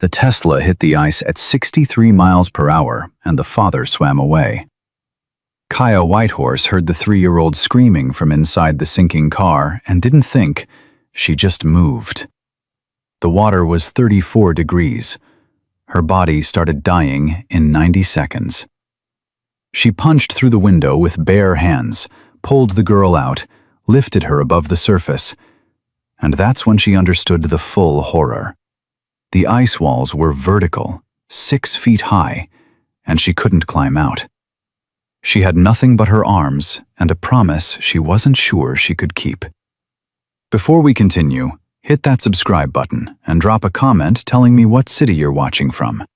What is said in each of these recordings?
The Tesla hit the ice at 63 miles per hour, and the father swam away. Kaya Whitehorse heard the 3-year-old screaming from inside the sinking car and didn't think. She just moved. The water was 34 degrees. Her body started dying in 90 seconds. She punched through the window with bare hands, pulled the girl out, lifted her above the surface. And that's when she understood the full horror. The ice walls were vertical, 6 feet high, and she couldn't climb out. She had nothing but her arms and a promise she wasn't sure she could keep. Before we continue, hit that subscribe button and drop a comment telling me what city you're watching from.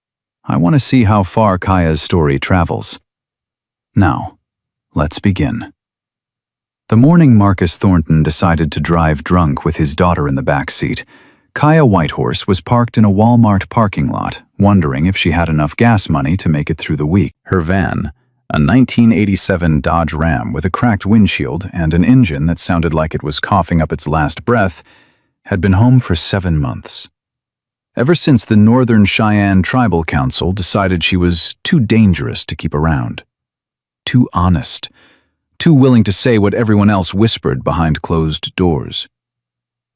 I want to see how far Kaya's story travels. Now, let's begin. The morning Marcus Thornton decided to drive drunk with his daughter in the back seat, Kaya Whitehorse was parked in a Walmart parking lot, wondering if she had enough gas money to make it through the week. Her van, a 1987 Dodge Ram with a cracked windshield and an engine that sounded like it was coughing up its last breath, had been home for 7 months. Ever since the Northern Cheyenne Tribal Council decided she was too dangerous to keep around. Too honest. Too willing to say what everyone else whispered behind closed doors.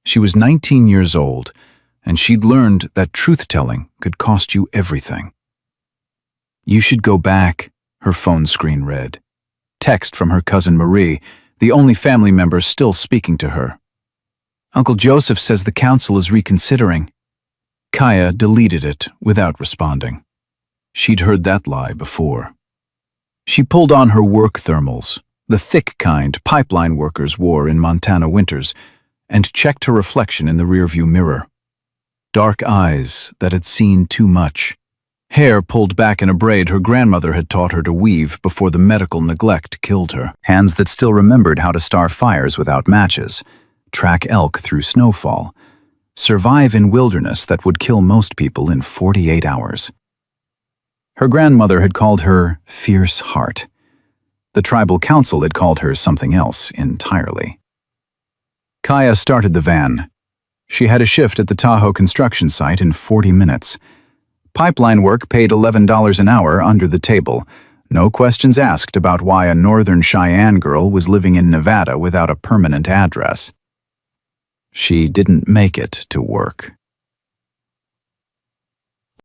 She was 19 years old, and she'd learned that truth-telling could cost you everything. "You should go back," her phone screen read. Text from her cousin Marie, the only family member still speaking to her. "Uncle Joseph says the council is reconsidering." Kaya deleted it without responding. She'd heard that lie before. She pulled on her work thermals, the thick kind pipeline workers wore in Montana winters, and checked her reflection in the rearview mirror. Dark eyes that had seen too much. Hair pulled back in a braid her grandmother had taught her to weave before the medical neglect killed her. Hands that still remembered how to start fires without matches, track elk through snowfall, survive in wilderness that would kill most people in 48 hours. Her grandmother had called her Fierce Heart. The tribal council had called her something else entirely. Kaya started the van. She had a shift at the Tahoe construction site in 40 minutes. Pipeline work paid $11 an hour under the table. No questions asked about why a Northern Cheyenne girl was living in Nevada without a permanent address. She didn't make it to work.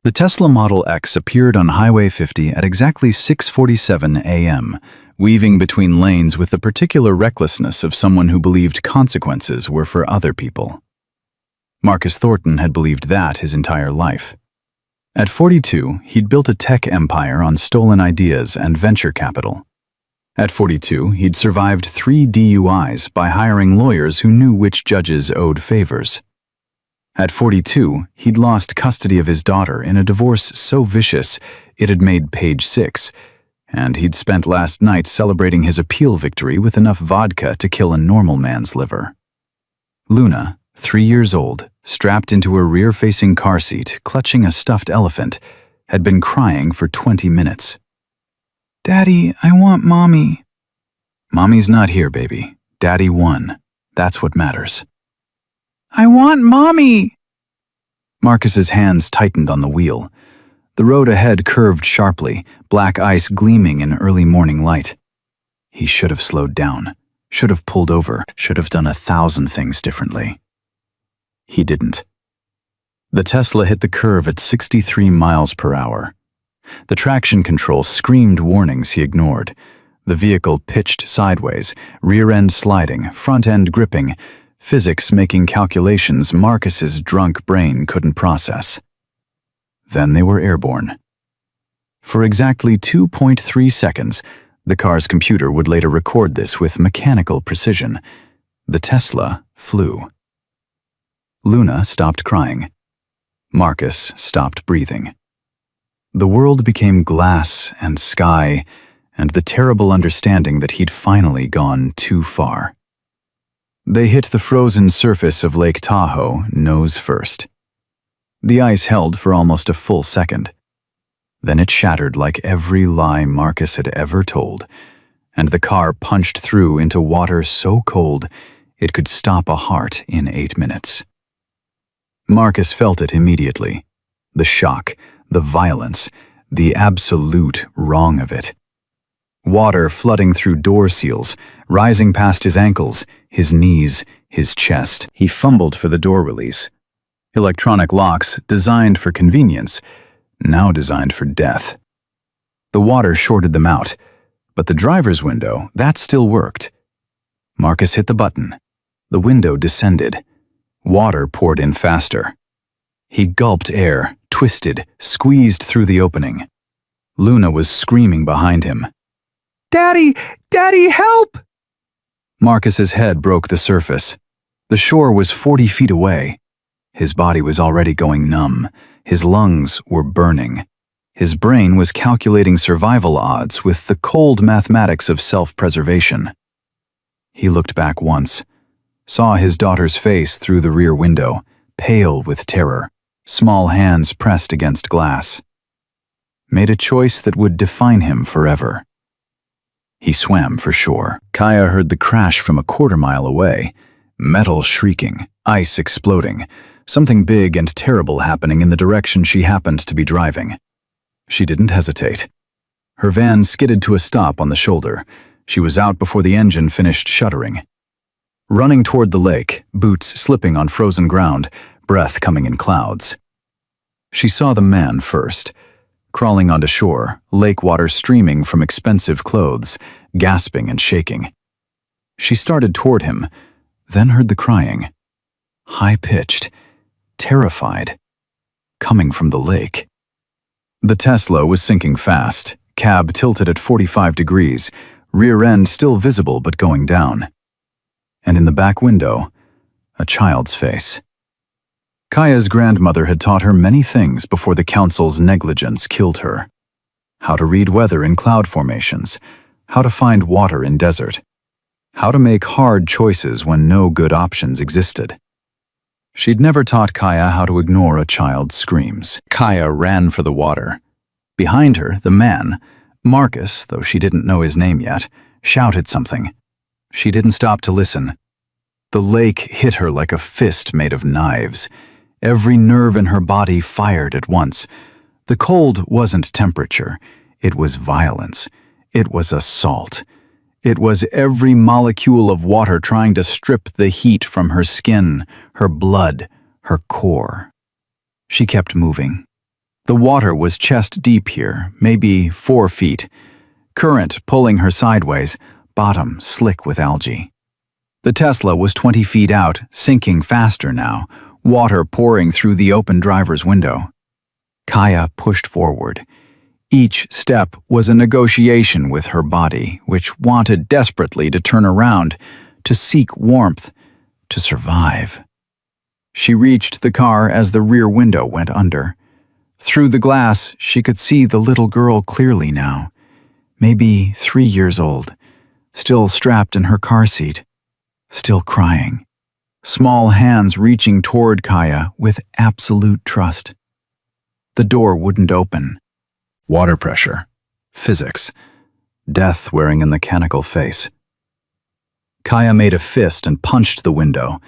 The Tesla Model X appeared on Highway 50 at exactly 6:47 a.m., weaving between lanes with the particular recklessness of someone who believed consequences were for other people. Marcus Thornton had believed that his entire life. At 42, he'd built a tech empire on stolen ideas and venture capital. At 42, he'd survived 3 DUIs by hiring lawyers who knew which judges owed favors. At 42, he'd lost custody of his daughter in a divorce so vicious it had made Page 6, and he'd spent last night celebrating his appeal victory with enough vodka to kill a normal man's liver. Luna, 3 years old, strapped into her rear-facing car seat, clutching a stuffed elephant, had been crying for 20 minutes. "Daddy, I want Mommy." "Mommy's not here, baby. Daddy won. That's what matters." "I want Mommy!" Marcus's hands tightened on the wheel. The road ahead curved sharply, black ice gleaming in early morning light. He should have slowed down, should have pulled over, should have done 1,000 things differently. He didn't. The Tesla hit the curve at 63 miles per hour. The traction control screamed warnings he ignored. The vehicle pitched sideways, rear end sliding, front end gripping, physics making calculations Marcus's drunk brain couldn't process. Then they were airborne. For exactly 2.3 seconds, the car's computer would later record this with mechanical precision, the Tesla flew. Luna stopped crying. Marcus stopped breathing. The world became glass and sky, and the terrible understanding that he'd finally gone too far. They hit the frozen surface of Lake Tahoe nose first. The ice held for almost a full second. Then it shattered like every lie Marcus had ever told, and the car punched through into water so cold it could stop a heart in 8 minutes. Marcus felt it immediately. The shock, the violence, the absolute wrong of it. Water flooding through door seals, rising past his ankles, his knees, his chest. He fumbled for the door release. Electronic locks designed for convenience, now designed for death. The water shorted them out, but the driver's window, that still worked. Marcus hit the button. The window descended. Water poured in faster. He gulped air, twisted, squeezed through the opening. Luna was screaming behind him. "Daddy! Daddy, help!" Marcus's head broke the surface. The shore was 40 feet away. His body was already going numb. His lungs were burning. His brain was calculating survival odds with the cold mathematics of self-preservation. He looked back once, saw his daughter's face through the rear window, pale with terror, small hands pressed against glass. Made a choice that would define him forever. He swam for shore. Kaya heard the crash from a quarter-mile away, metal shrieking, ice exploding, something big and terrible happening in the direction she happened to be driving. She didn't hesitate. Her van skidded to a stop on the shoulder. She was out before the engine finished shuddering. Running toward the lake, boots slipping on frozen ground, breath coming in clouds. She saw the man first, crawling onto shore, lake water streaming from expensive clothes, gasping and shaking. She started toward him, then heard the crying. High-pitched, terrified, coming from the lake. The Tesla was sinking fast, cab tilted at 45 degrees, rear end still visible but going down. And in the back window, a child's face. Kaya's grandmother had taught her many things before the council's negligence killed her. How to read weather in cloud formations, how to find water in desert, how to make hard choices when no good options existed. She'd never taught Kaya how to ignore a child's screams. Kaya ran for the water. Behind her, the man, Marcus, though she didn't know his name yet, shouted something. She didn't stop to listen. The lake hit her like a fist made of knives. Every nerve in her body fired at once. The cold wasn't temperature. It was violence. It was assault. It was every molecule of water trying to strip the heat from her skin, her blood, her core. She kept moving. The water was chest deep here, maybe 4 feet. Current pulling her sideways, bottom slick with algae. The Tesla was 20 feet out, sinking faster now, water pouring through the open driver's window. Kaya pushed forward. Each step was a negotiation with her body, which wanted desperately to turn around, to seek warmth, to survive. She reached the car as the rear window went under. Through the glass, she could see the little girl clearly now, maybe 3 years old, still strapped in her car seat, still crying. Small hands reaching toward Kaya with absolute trust. The door wouldn't open. Water pressure, physics, death wearing a mechanical face. Kaya made a fist and punched the window.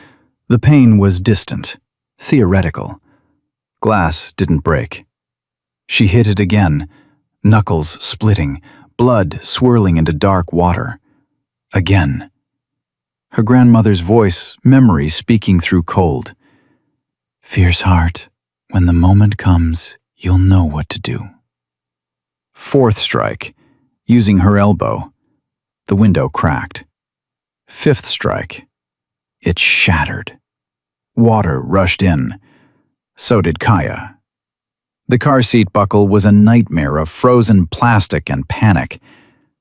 The pain was distant, theoretical. Glass didn't break. She hit it again, knuckles splitting, blood swirling into dark water. Again. Her grandmother's voice, memory speaking through cold. "Fierce heart, when the moment comes, you'll know what to do." 4th strike, using her elbow. The window cracked. 5th strike. It shattered. Water rushed in. So did Kaya. The car seat buckle was a nightmare of frozen plastic and panic.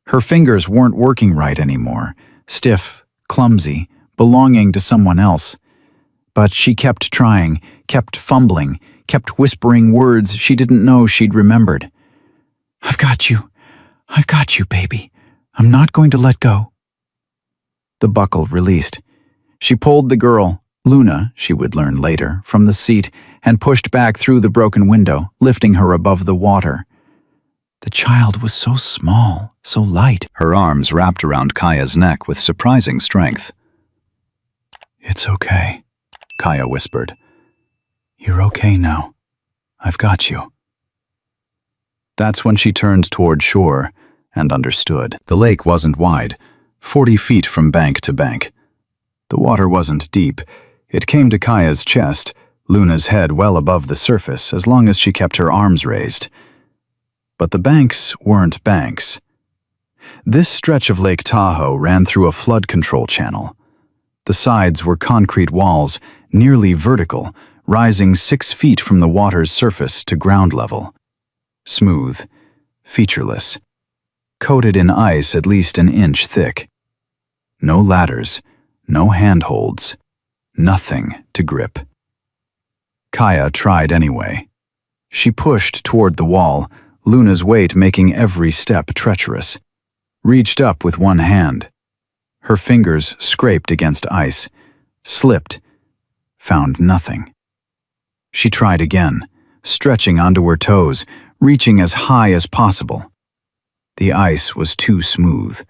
Her fingers weren't working right anymore, stiff, clumsy, belonging to someone else. But she kept trying, kept fumbling, kept whispering words she didn't know she'd remembered. I've got you, baby. I'm not going to let go." The buckle released. She pulled the girl, Luna, she would learn later, from the seat and pushed back through the broken window, lifting her above the water. The child was so small, so light. Her arms wrapped around Kaya's neck with surprising strength. "It's okay," Kaya whispered. "You're okay now. I've got you." That's when she turned toward shore and understood. The lake wasn't wide, 40 feet from bank to bank. The water wasn't deep. It came to Kaya's chest, Luna's head well above the surface as long as she kept her arms raised. But the banks weren't banks. This stretch of Lake Tahoe ran through a flood control channel. The sides were concrete walls, nearly vertical, rising 6 feet from the water's surface to ground level. Smooth, featureless, coated in ice at least an inch thick. No ladders, no handholds, nothing to grip. Kaya tried anyway. She pushed toward the wall, Luna's weight making every step treacherous. Reached up with one hand. Her fingers scraped against ice, slipped, found nothing. She tried again, stretching onto her toes, reaching as high as possible. The ice was too smooth,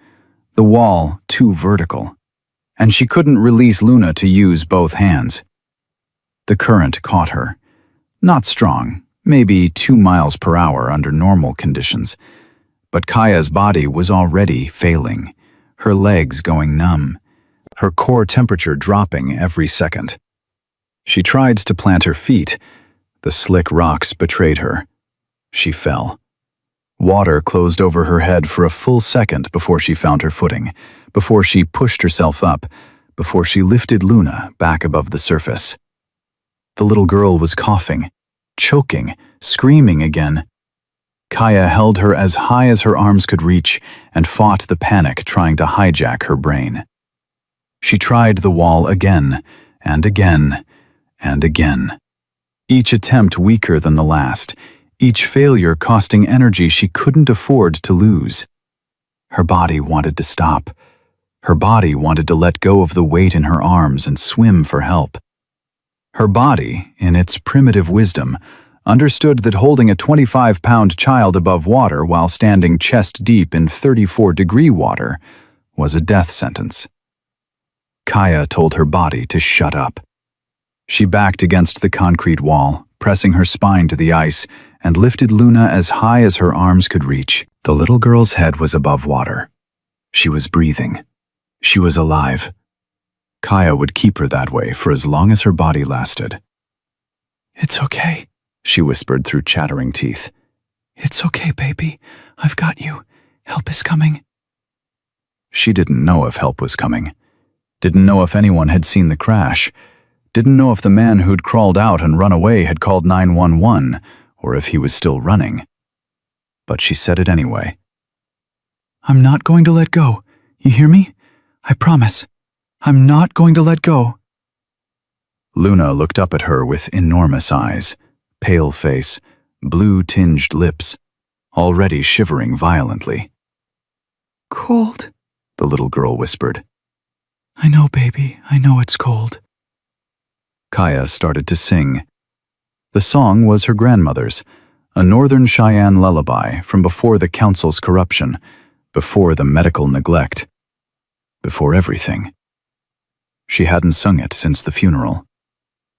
the wall too vertical, and she couldn't release Luna to use both hands. The current caught her. Not strong, maybe 2 miles per hour under normal conditions, but Kaya's body was already failing, her legs going numb, her core temperature dropping every second. She tried to plant her feet. The slick rocks betrayed her. She fell. Water closed over her head for a full second before she found her footing, before she pushed herself up, before she lifted Luna back above the surface. The little girl was coughing, choking, screaming again. Kaya held her as high as her arms could reach and fought the panic trying to hijack her brain. She tried the wall again, and again, and again. Each attempt weaker than the last, each failure costing energy she couldn't afford to lose. Her body wanted to stop. Her body wanted to let go of the weight in her arms and swim for help. Her body, in its primitive wisdom, understood that holding a 25-pound child above water while standing chest-deep in 34-degree water was a death sentence. Kaya told her body to shut up. She backed against the concrete wall, pressing her spine to the ice, and lifted Luna as high as her arms could reach. The little girl's head was above water. She was breathing. She was alive. Kaya would keep her that way for as long as her body lasted. "It's okay," she whispered through chattering teeth. "It's okay, baby. I've got you. Help is coming." She didn't know if help was coming. Didn't know if anyone had seen the crash. Didn't know if the man who'd crawled out and run away had called 911, or if he was still running. But she said it anyway. "I'm not going to let go. You hear me? I promise. I'm not going to let go." Luna looked up at her with enormous eyes, pale face, blue-tinged lips, already shivering violently. "Cold," the little girl whispered. "I know, baby. I know it's cold." Kaya started to sing. The song was her grandmother's, a Northern Cheyenne lullaby from before the council's corruption, before the medical neglect, before everything. She hadn't sung it since the funeral,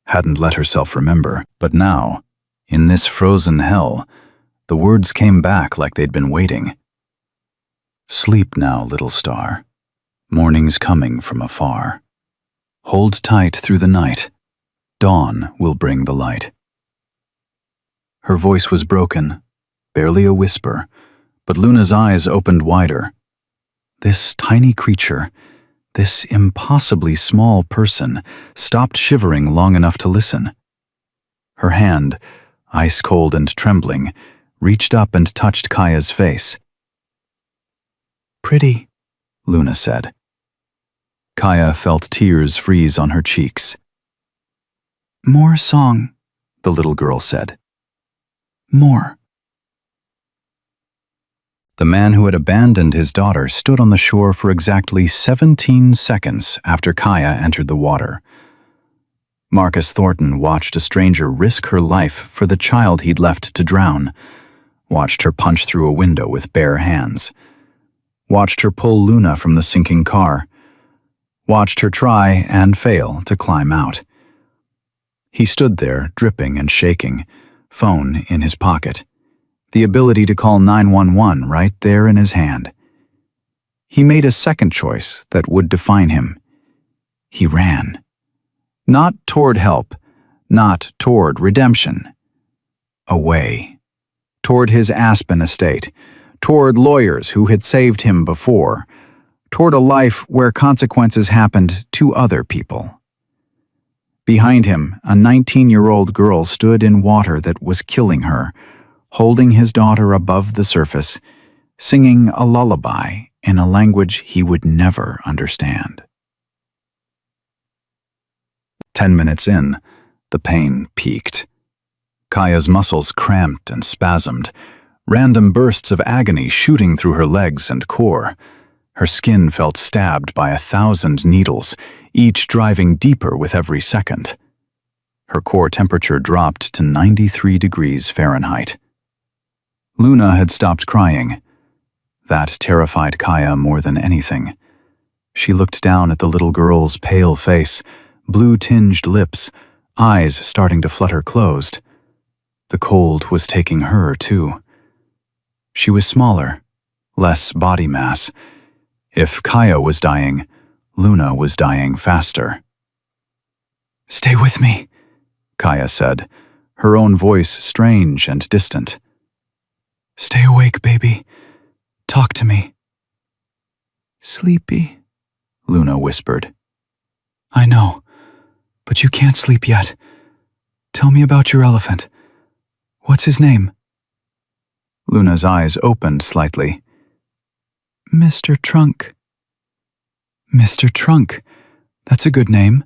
hadn't let herself remember, but now, in this frozen hell, the words came back like they'd been waiting. "Sleep now, little star. Morning's coming from afar. Hold tight through the night. Dawn will bring the light." Her voice was broken, barely a whisper, but Luna's eyes opened wider. This tiny creature, this impossibly small person, stopped shivering long enough to listen. Her hand, ice-cold and trembling, reached up and touched Kaya's face. "Pretty," Luna said. Kaya felt tears freeze on her cheeks. "More song," the little girl said. "More." The man who had abandoned his daughter stood on the shore for exactly 17 seconds after Kaya entered the water. Marcus Thornton watched a stranger risk her life for the child he'd left to drown, watched her punch through a window with bare hands, watched her pull Luna from the sinking car, watched her try and fail to climb out. He stood there, dripping and shaking, phone in his pocket, the ability to call 911 right there in his hand. He made a second choice that would define him. He ran. Not toward help, not toward redemption. Away. Toward his Aspen estate, toward lawyers who had saved him before, toward a life where consequences happened to other people. Behind him, a 19-year-old girl stood in water that was killing her, holding his daughter above the surface, singing a lullaby in a language he would never understand. 10 minutes in, the pain peaked. Kaya's muscles cramped and spasmed, random bursts of agony shooting through her legs and core. Her skin felt stabbed by 1,000 needles, each driving deeper with every second. Her core temperature dropped to 93 degrees Fahrenheit. Luna had stopped crying. That terrified Kaya more than anything. She looked down at the little girl's pale face, blue-tinged lips, eyes starting to flutter closed. The cold was taking her, too. She was smaller, less body mass. If Kaya was dying, Luna was dying faster. "Stay with me," Kaya said, her own voice strange and distant. "Stay awake, baby. Talk to me." "Sleepy," Luna whispered. "I know, but you can't sleep yet. Tell me about your elephant. What's his name?" Luna's eyes opened slightly. "Mr. Trunk." "Mr. Trunk. That's a good name.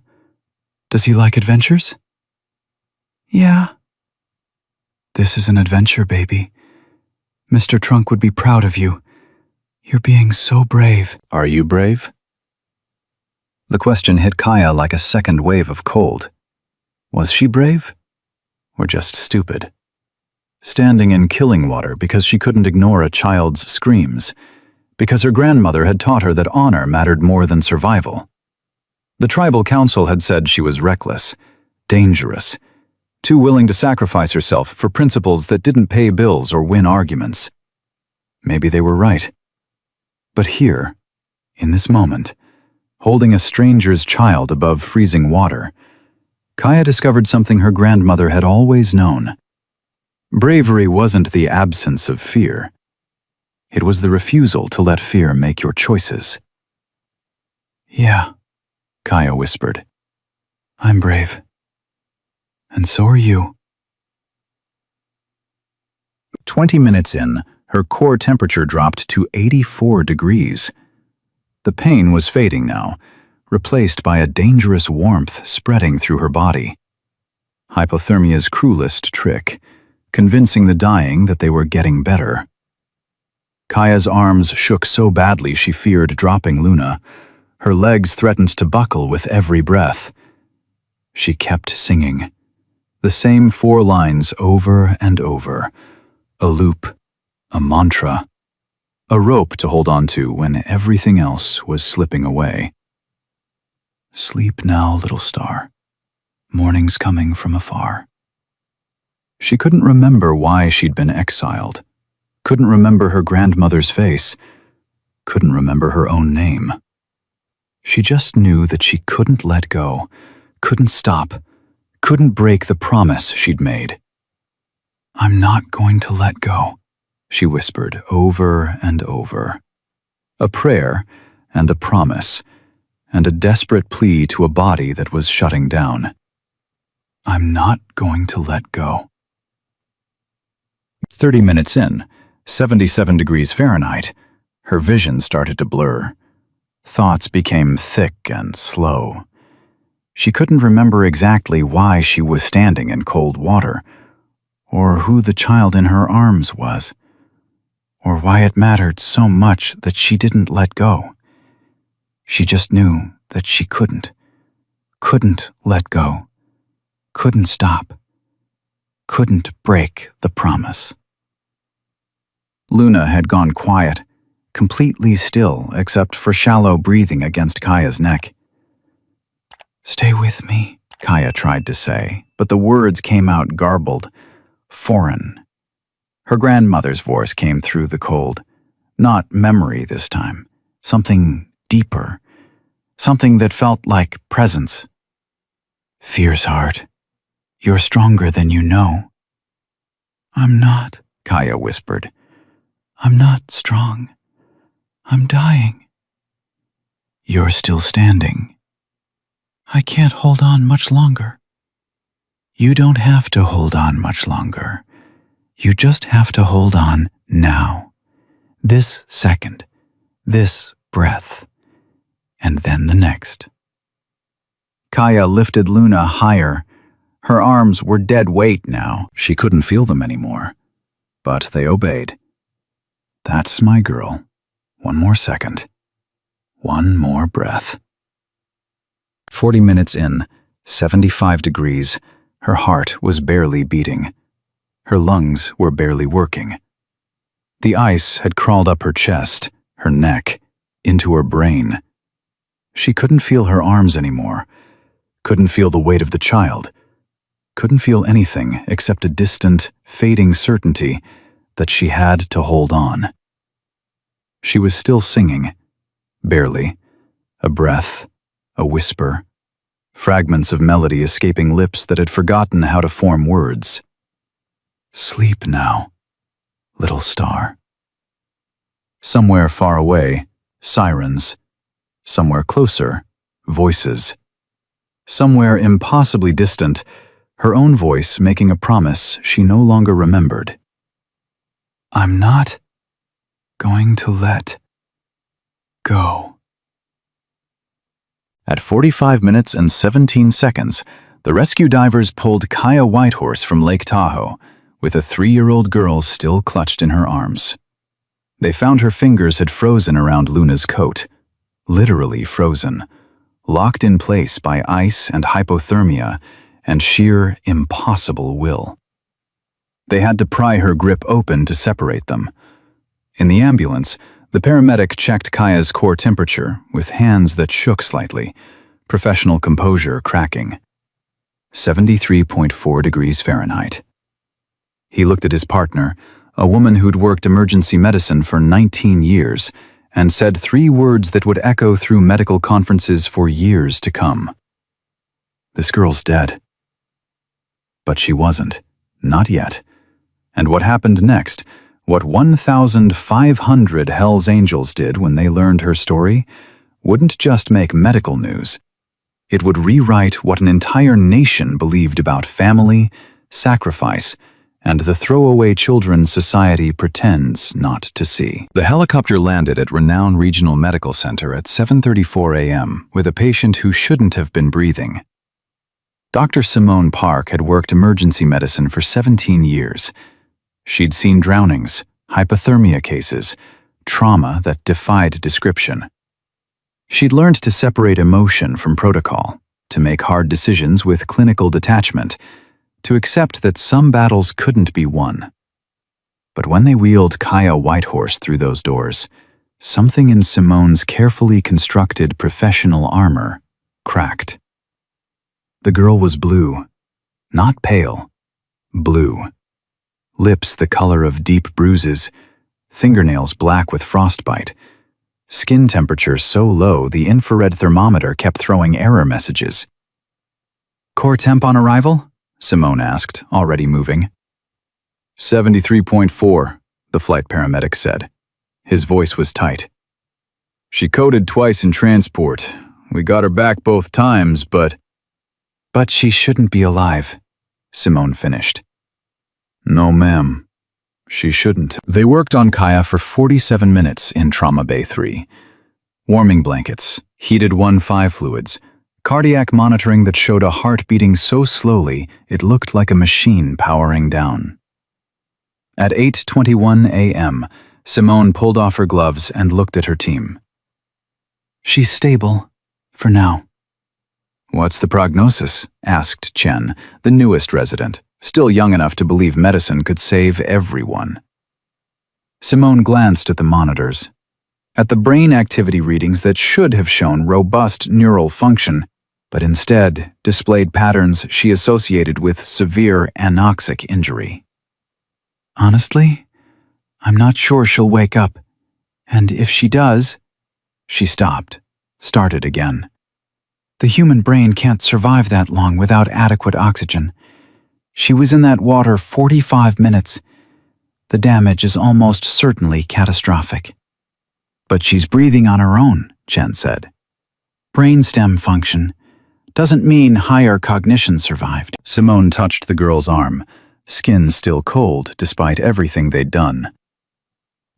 Does he like adventures?" "Yeah." "This is an adventure, baby. Mr. Trunk would be proud of you. You're being so brave." "Are you brave?" The question hit Kaya like a second wave of cold. Was she brave? Or just stupid? Standing in killing water because she couldn't ignore a child's screams, because her grandmother had taught her that honor mattered more than survival. The tribal council had said she was reckless, dangerous, too willing to sacrifice herself for principles that didn't pay bills or win arguments. Maybe they were right. But here, in this moment, holding a stranger's child above freezing water, Kaya discovered something her grandmother had always known. Bravery wasn't the absence of fear. It was the refusal to let fear make your choices. "Yeah," Kaya whispered. "I'm brave. And so are you." 20 minutes in, her core temperature dropped to 84 degrees. The pain was fading now, replaced by a dangerous warmth spreading through her body. Hypothermia's cruelest trick, convincing the dying that they were getting better. Kaya's arms shook so badly she feared dropping Luna. Her legs threatened to buckle with every breath. She kept singing. The same 4 lines over and over. A loop, a mantra, a rope to hold on to when everything else was slipping away. "Sleep now, little star. Morning's coming from afar." She couldn't remember why she'd been exiled, couldn't remember her grandmother's face, couldn't remember her own name. She just knew that she couldn't let go, couldn't stop, couldn't break the promise she'd made. "I'm not going to let go," she whispered over and over. A prayer and a promise, and a desperate plea to a body that was shutting down. "I'm not going to let go." 30 minutes in, 77 degrees Fahrenheit, her vision started to blur. Thoughts became thick and slow. She couldn't remember exactly why she was standing in cold water, or who the child in her arms was, or why it mattered so much that she didn't let go. She just knew that she couldn't let go, couldn't stop, couldn't break the promise. Luna had gone quiet, completely still except for shallow breathing against Kaya's neck. "Stay with me," Kaya tried to say, but the words came out garbled, foreign. Her grandmother's voice came through the cold. Not memory this time. Something deeper. Something that felt like presence. "Fierce heart, you're stronger than you know." "I'm not," Kaya whispered. "I'm not strong. I'm dying." "You're still standing." "I can't hold on much longer." "You don't have to hold on much longer. You just have to hold on now. This second, this breath, and then the next." Kaya lifted Luna higher. Her arms were dead weight now. She couldn't feel them anymore. But they obeyed. "That's my girl. One more second. One more breath." 40 minutes in, 75 degrees, her heart was barely beating. Her lungs were barely working. The ice had crawled up her chest, her neck, into her brain. She couldn't feel her arms anymore, couldn't feel the weight of the child, couldn't feel anything except a distant, fading certainty that she had to hold on. She was still singing, barely, a breath, a whisper, fragments of melody escaping lips that had forgotten how to form words. "Sleep now, little star." Somewhere far away, sirens. Somewhere closer, voices. Somewhere impossibly distant, her own voice making a promise she no longer remembered. "I'm not going to let go." At 45 minutes and 17 seconds, the rescue divers pulled Kaya Whitehorse from Lake Tahoe, with a 3-year-old girl still clutched in her arms. They found her fingers had frozen around Luna's coat, literally frozen, locked in place by ice and hypothermia and sheer, impossible will. They had to pry her grip open to separate them. In the ambulance, the paramedic checked Kaya's core temperature with hands that shook slightly, professional composure cracking. 73.4 degrees Fahrenheit. He looked at his partner, a woman who'd worked emergency medicine for 19 years, and said 3 words that would echo through medical conferences for years to come. "This girl's dead." But she wasn't. Not yet. And what happened next, what 1,500 Hell's Angels did when they learned her story, wouldn't just make medical news. It would rewrite what an entire nation believed about family, sacrifice, and the throwaway children society pretends not to see. The helicopter landed at Renown Regional Medical Center at 7:34 a.m. with a patient who shouldn't have been breathing. Dr. Simone Park had worked emergency medicine for 17 years. She'd seen drownings, hypothermia cases, trauma that defied description. She'd learned to separate emotion from protocol, to make hard decisions with clinical detachment, to accept that some battles couldn't be won. But when they wheeled Kaya Whitehorse through those doors, something in Simone's carefully constructed professional armor cracked. The girl was blue, not pale, blue. Lips the color of deep bruises, fingernails black with frostbite, skin temperature so low the infrared thermometer kept throwing error messages. "Core temp on arrival?" Simone asked, already moving. 73.4, the flight paramedic said. His voice was tight. "She coded twice in transport. We got her back both times, but she shouldn't be alive," Simone finished. "No, ma'am. She shouldn't." They worked on Kaya for 47 minutes in Trauma Bay 3. Warming blankets, heated 1.5 fluids, cardiac monitoring that showed a heart beating so slowly it looked like a machine powering down. At 8:21 a.m., Simone pulled off her gloves and looked at her team. "She's stable, for now." "What's the prognosis?" asked Chen, the newest resident, still young enough to believe medicine could save everyone. Simone glanced at the monitors, at the brain activity readings that should have shown robust neural function, but instead displayed patterns she associated with severe anoxic injury. Honestly, I'm not sure she'll wake up. And if she does... She stopped, started again. The human brain can't survive that long without adequate oxygen. She was in that water 45 minutes. The damage is almost certainly catastrophic. But she's breathing on her own, Chen said. Brainstem function doesn't mean higher cognition survived. Simone touched the girl's arm, skin still cold despite everything they'd done.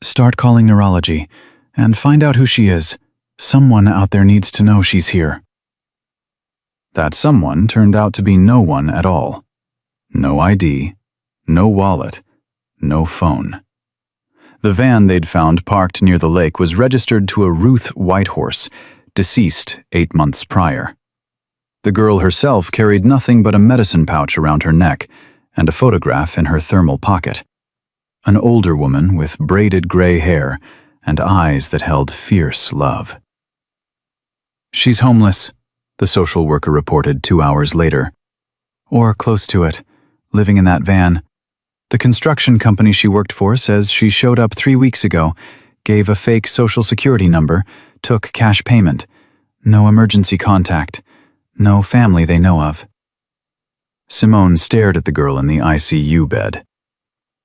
Start calling neurology and find out who she is. Someone out there needs to know she's here. That someone turned out to be no one at all. No ID, no wallet, no phone. The van they'd found parked near the lake was registered to a Ruth Whitehorse, deceased 8 months prior. The girl herself carried nothing but a medicine pouch around her neck and a photograph in her thermal pocket. An older woman with braided gray hair and eyes that held fierce love. She's homeless, the social worker reported 2 hours later. Or close to it, living in that van. The construction company she worked for says she showed up 3 weeks ago, gave a fake social security number, took cash payment. No emergency contact. No family they know of. Simone stared at the girl in the ICU bed.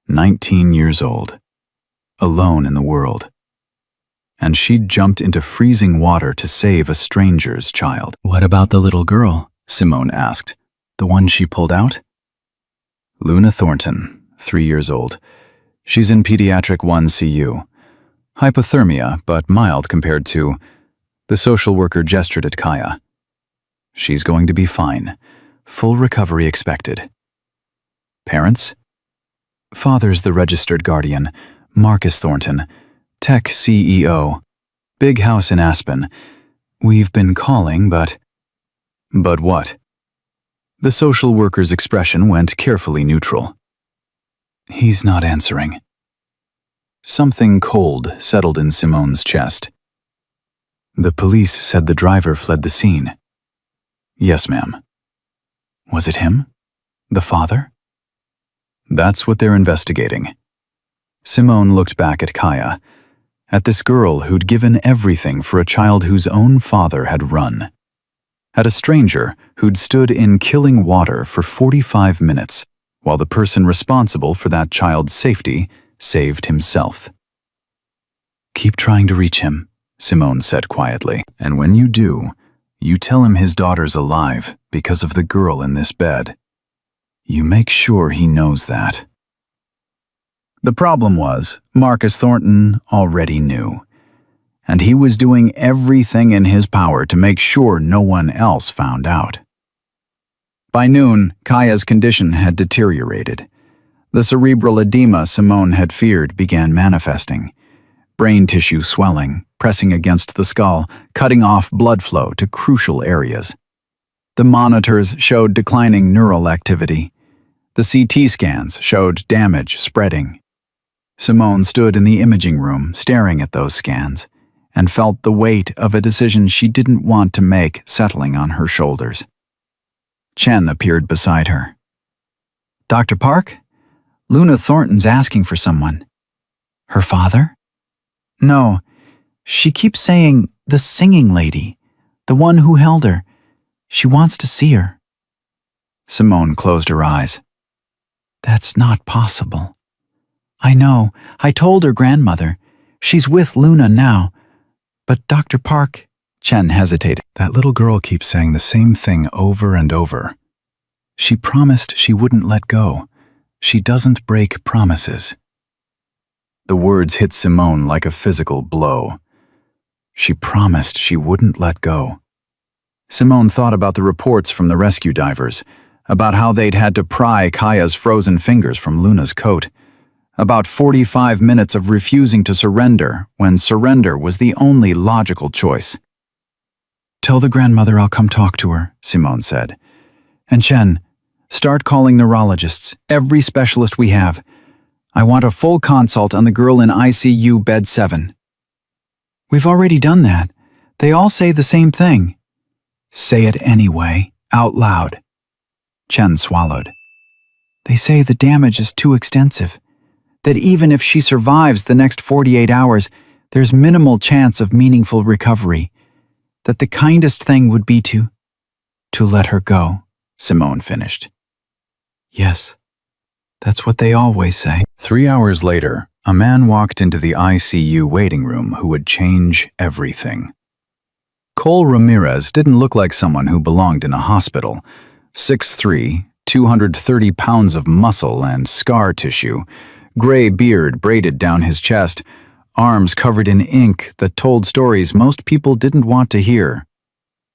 19 years old. Alone in the world. And she'd jumped into freezing water to save a stranger's child. What about the little girl? Simone asked. The one she pulled out? Luna Thornton, 3 years old. She's in Pediatric 1 CU. Hypothermia, but mild compared to... The social worker gestured at Kaya. She's going to be fine. Full recovery expected. Parents? Father's the registered guardian, Marcus Thornton, Tech CEO. Big house in Aspen. We've been calling, but... But what? The social worker's expression went carefully neutral. He's not answering. Something cold settled in Simone's chest. The police said the driver fled the scene. Yes, ma'am. Was it him? The father? That's what they're investigating. Simone looked back at Kaya, at this girl who'd given everything for a child whose own father had run. At a stranger who'd stood in killing water for 45 minutes, while the person responsible for that child's safety saved himself. Keep trying to reach him, Simone said quietly. And when you do, you tell him his daughter's alive because of the girl in this bed. You make sure he knows that. The problem was, Marcus Thornton already knew. And he was doing everything in his power to make sure no one else found out. By noon, Kaya's condition had deteriorated. The cerebral edema Simone had feared began manifesting. Brain tissue swelling, pressing against the skull, cutting off blood flow to crucial areas. The monitors showed declining neural activity. The CT scans showed damage spreading. Simone stood in the imaging room, staring at those scans, and felt the weight of a decision she didn't want to make settling on her shoulders. Chen appeared beside her. Dr. Park? Luna Thornton's asking for someone. Her father? No, she keeps saying the singing lady, the one who held her. She wants to see her. Simone closed her eyes. That's not possible. I know, I told her grandmother. She's with Luna now. But Dr. Park, Chen hesitated. That little girl keeps saying the same thing over and over. She promised she wouldn't let go. She doesn't break promises. The words hit Simone like a physical blow. She promised she wouldn't let go. Simone thought about the reports from the rescue divers, about how they'd had to pry Kaya's frozen fingers from Luna's coat, about 45 minutes of refusing to surrender when surrender was the only logical choice. Tell the grandmother I'll come talk to her, Simone said. And Chen, start calling neurologists, every specialist we have. I want a full consult on the girl in ICU bed 7. We've already done that. They all say the same thing. Say it anyway, out loud. Chen swallowed. They say the damage is too extensive. That even if she survives the next 48 hours, there's minimal chance of meaningful recovery. That the kindest thing would be to let her go, Simone finished. Yes, that's what they always say. 3 hours later, a man walked into the ICU waiting room who would change everything. Cole Ramirez didn't look like someone who belonged in a hospital. 6'3", 230 pounds of muscle and scar tissue, gray beard braided down his chest, arms covered in ink that told stories most people didn't want to hear.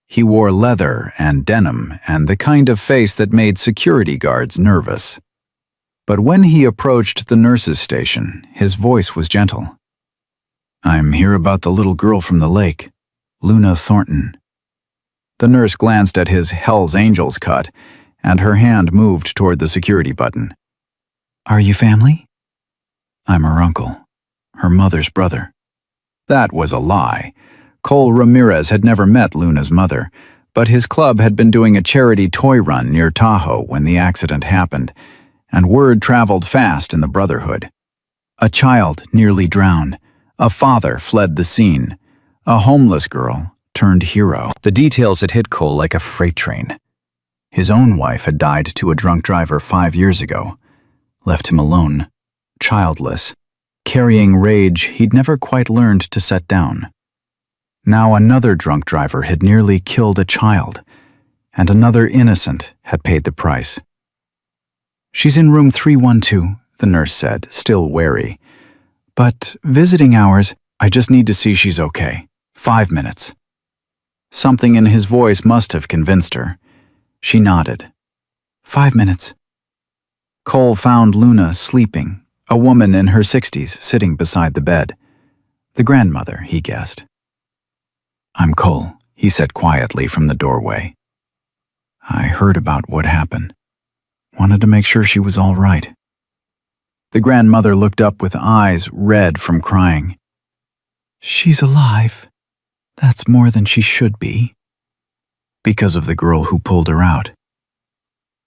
He wore leather and denim and the kind of face that made security guards nervous. But when he approached the nurse's station, his voice was gentle. "I'm here about the little girl from the lake, Luna Thornton." The nurse glanced at his Hell's Angels cut, and her hand moved toward the security button. "Are you family?" "I'm her uncle, her mother's brother." That was a lie. Cole Ramirez had never met Luna's mother, but his club had been doing a charity toy run near Tahoe when the accident happened, and word traveled fast in the Brotherhood. A child nearly drowned, a father fled the scene, a homeless girl turned hero. The details had hit Cole like a freight train. His own wife had died to a drunk driver 5 years ago, left him alone, childless, carrying rage he'd never quite learned to set down. Now another drunk driver had nearly killed a child, and another innocent had paid the price. "She's in room 312, the nurse said, still wary. "But visiting hours, I just need to see she's okay. 5 minutes." Something in his voice must have convinced her. She nodded. 5 minutes. Cole found Luna sleeping, a woman in her 60s sitting beside the bed. The grandmother, he guessed. "I'm Cole," he said quietly from the doorway. "I heard about what happened. Wanted to make sure she was all right." The grandmother looked up with eyes red from crying. "She's alive. That's more than she should be." "Because of the girl who pulled her out?"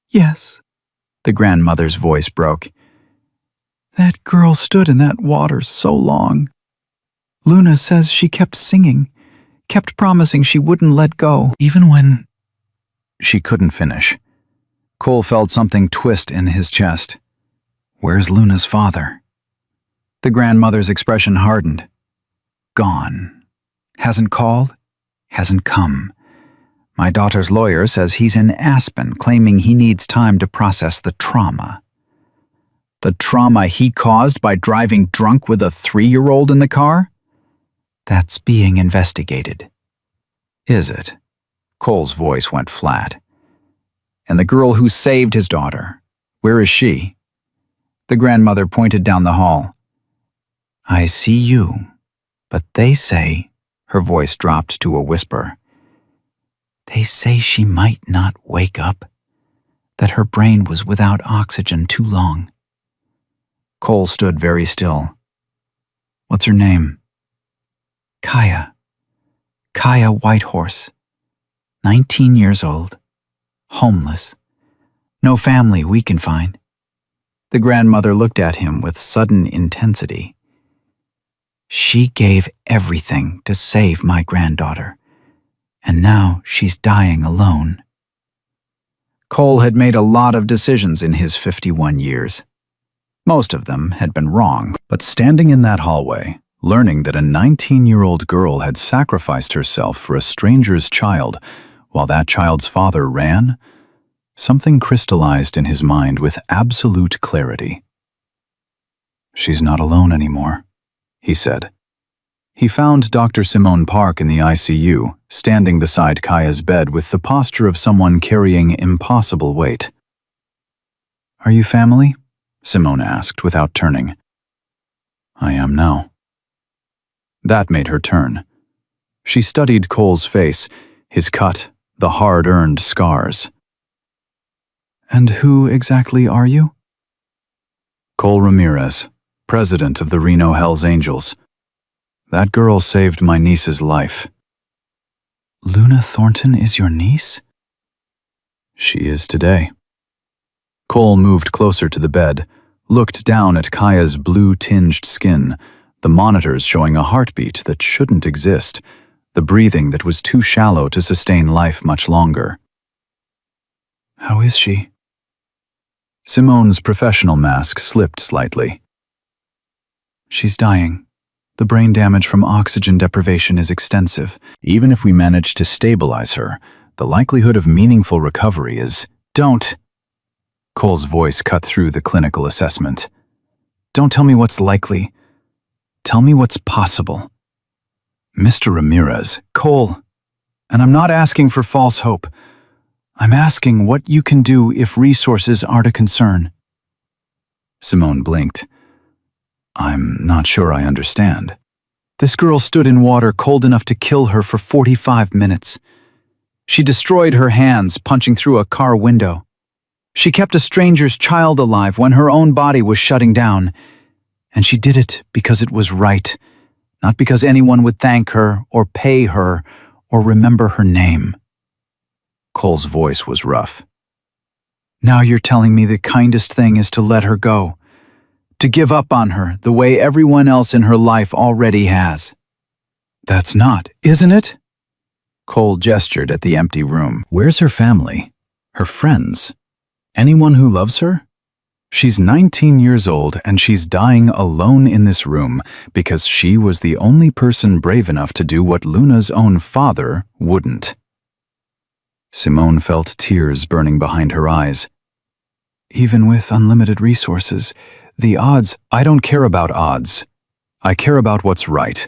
"Yes." The grandmother's voice broke. "That girl stood in that water so long. Luna says she kept singing, kept promising she wouldn't let go, even when—" She couldn't finish. Cole felt something twist in his chest. Where's Luna's father? The grandmother's expression hardened. Gone. Hasn't called, hasn't come. My daughter's lawyer says he's in Aspen, claiming he needs time to process the trauma. The trauma he caused by driving drunk with a 3-year-old in the car? That's being investigated. Is it? Cole's voice went flat. And the girl who saved his daughter, where is she? The grandmother pointed down the hall. I see you, but they say, her voice dropped to a whisper, they say she might not wake up, that her brain was without oxygen too long. Cole stood very still. What's her name? Kaya. Kaya Whitehorse. 19 years old. Homeless. No family we can find. The grandmother looked at him with sudden intensity. She gave everything to save my granddaughter, and now she's dying alone. Cole had made a lot of decisions in his 51 years. Most of them had been wrong, but standing in that hallway, learning that a 19-year-old girl had sacrificed herself for a stranger's child while that child's father ran, something crystallized in his mind with absolute clarity. She's not alone anymore, he said. He found Dr. Simone Park in the ICU, standing beside Kaya's bed with the posture of someone carrying impossible weight. Are you family? Simone asked without turning. I am now. That made her turn. She studied Cole's face, his cut, the hard-earned scars. And who exactly are you? Cole Ramirez, president of the Reno Hells Angels. That girl saved my niece's life. Luna Thornton is your niece? She is today. Cole moved closer to the bed, looked down at Kaya's blue-tinged skin, the monitors showing a heartbeat that shouldn't exist, the breathing that was too shallow to sustain life much longer. "How is she?" Simone's professional mask slipped slightly. "She's dying. The brain damage from oxygen deprivation is extensive. Even if we manage to stabilize her, the likelihood of meaningful recovery is—" "Don't!" Cole's voice cut through the clinical assessment. "Don't tell me what's likely. Tell me what's possible." "Mr. Ramirez, Cole, and I'm not asking for false hope. I'm asking what you can do if resources aren't a concern." Simone blinked. "I'm not sure I understand." "This girl stood in water cold enough to kill her for 45 minutes. She destroyed her hands, punching through a car window. She kept a stranger's child alive when her own body was shutting down. And she did it because it was right, not because anyone would thank her or pay her or remember her name." Cole's voice was rough. "Now you're telling me the kindest thing is to let her go, to give up on her the way everyone else in her life already has." "That's not, isn't it?" Cole gestured at the empty room. "Where's her family? Her friends? Anyone who loves her? She's 19 years old and she's dying alone in this room because she was the only person brave enough to do what Luna's own father wouldn't." Simone felt tears burning behind her eyes. "Even with unlimited resources, the odds—" "I don't care about odds. I care about what's right."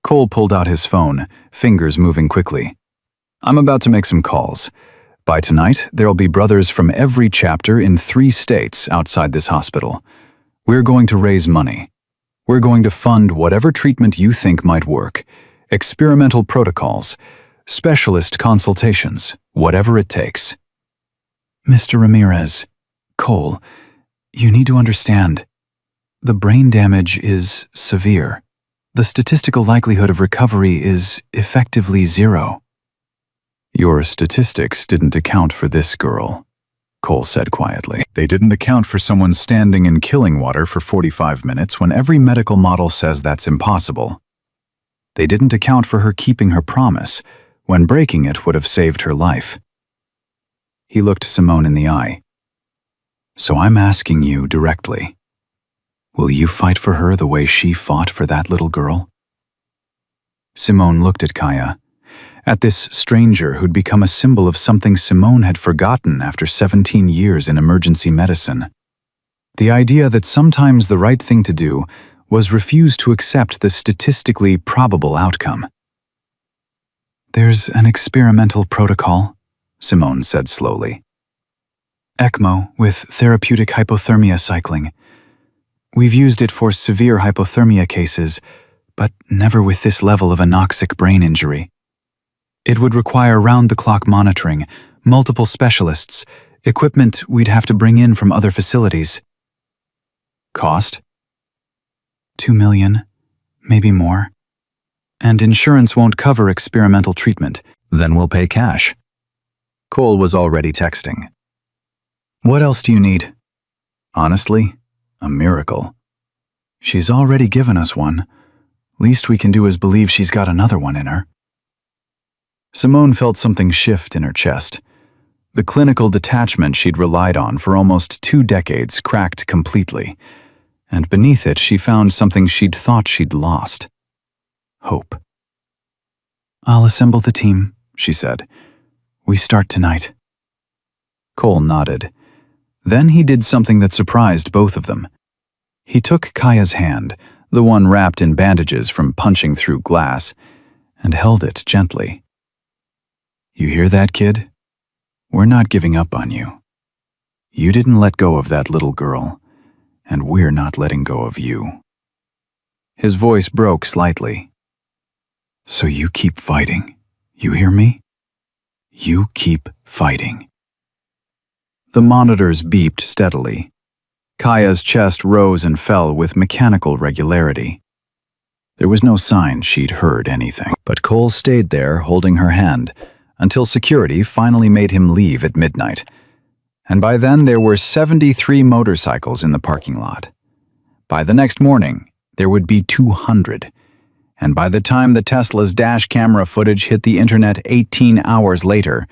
Cole pulled out his phone, fingers moving quickly. "I'm about to make some calls. By tonight, there'll be brothers from every chapter in 3 states outside this hospital. We're going to raise money. We're going to fund whatever treatment you think might work. Experimental protocols, specialist consultations, whatever it takes." "Mr. Ramirez, Cole, you need to understand. The brain damage is severe. The statistical likelihood of recovery is effectively 0. "Your statistics didn't account for this girl," Cole said quietly. "They didn't account for someone standing in killing water for 45 minutes when every medical model says that's impossible. They didn't account for her keeping her promise when breaking it would have saved her life." He looked Simone in the eye. "So I'm asking you directly. Will you fight for her the way she fought for that little girl?" Simone looked at Kaya, at this stranger who'd become a symbol of something Simone had forgotten after 17 years in emergency medicine. The idea that sometimes the right thing to do was refuse to accept the statistically probable outcome. "There's an experimental protocol," Simone said slowly. "ECMO with therapeutic hypothermia cycling. We've used it for severe hypothermia cases, but never with this level of anoxic brain injury. It would require round-the-clock monitoring, multiple specialists, equipment we'd have to bring in from other facilities." "Cost?" $2 million, maybe more. And insurance won't cover experimental treatment. Then we'll pay cash." Cole was already texting. "What else do you need?" "Honestly, a miracle. She's already given us one. Least we can do is believe she's got another one in her." Simone felt something shift in her chest. The clinical detachment she'd relied on for almost 2 decades cracked completely, and beneath it she found something she'd thought she'd lost. Hope. "I'll assemble the team," she said. "We start tonight." Cole nodded. Then he did something that surprised both of them. He took Kaya's hand, the one wrapped in bandages from punching through glass, and held it gently. "You hear that, kid? We're not giving up on you. You didn't let go of that little girl, and we're not letting go of you." His voice broke slightly. "So you keep fighting, you hear me? You keep fighting." The monitors beeped steadily. Kaya's chest rose and fell with mechanical regularity. There was no sign she'd heard anything, but Cole stayed there holding her hand until security finally made him leave at midnight. And by then there were 73 motorcycles in the parking lot. By the next morning, there would be 200. And by the time the Tesla's dash camera footage hit the internet 18 hours later,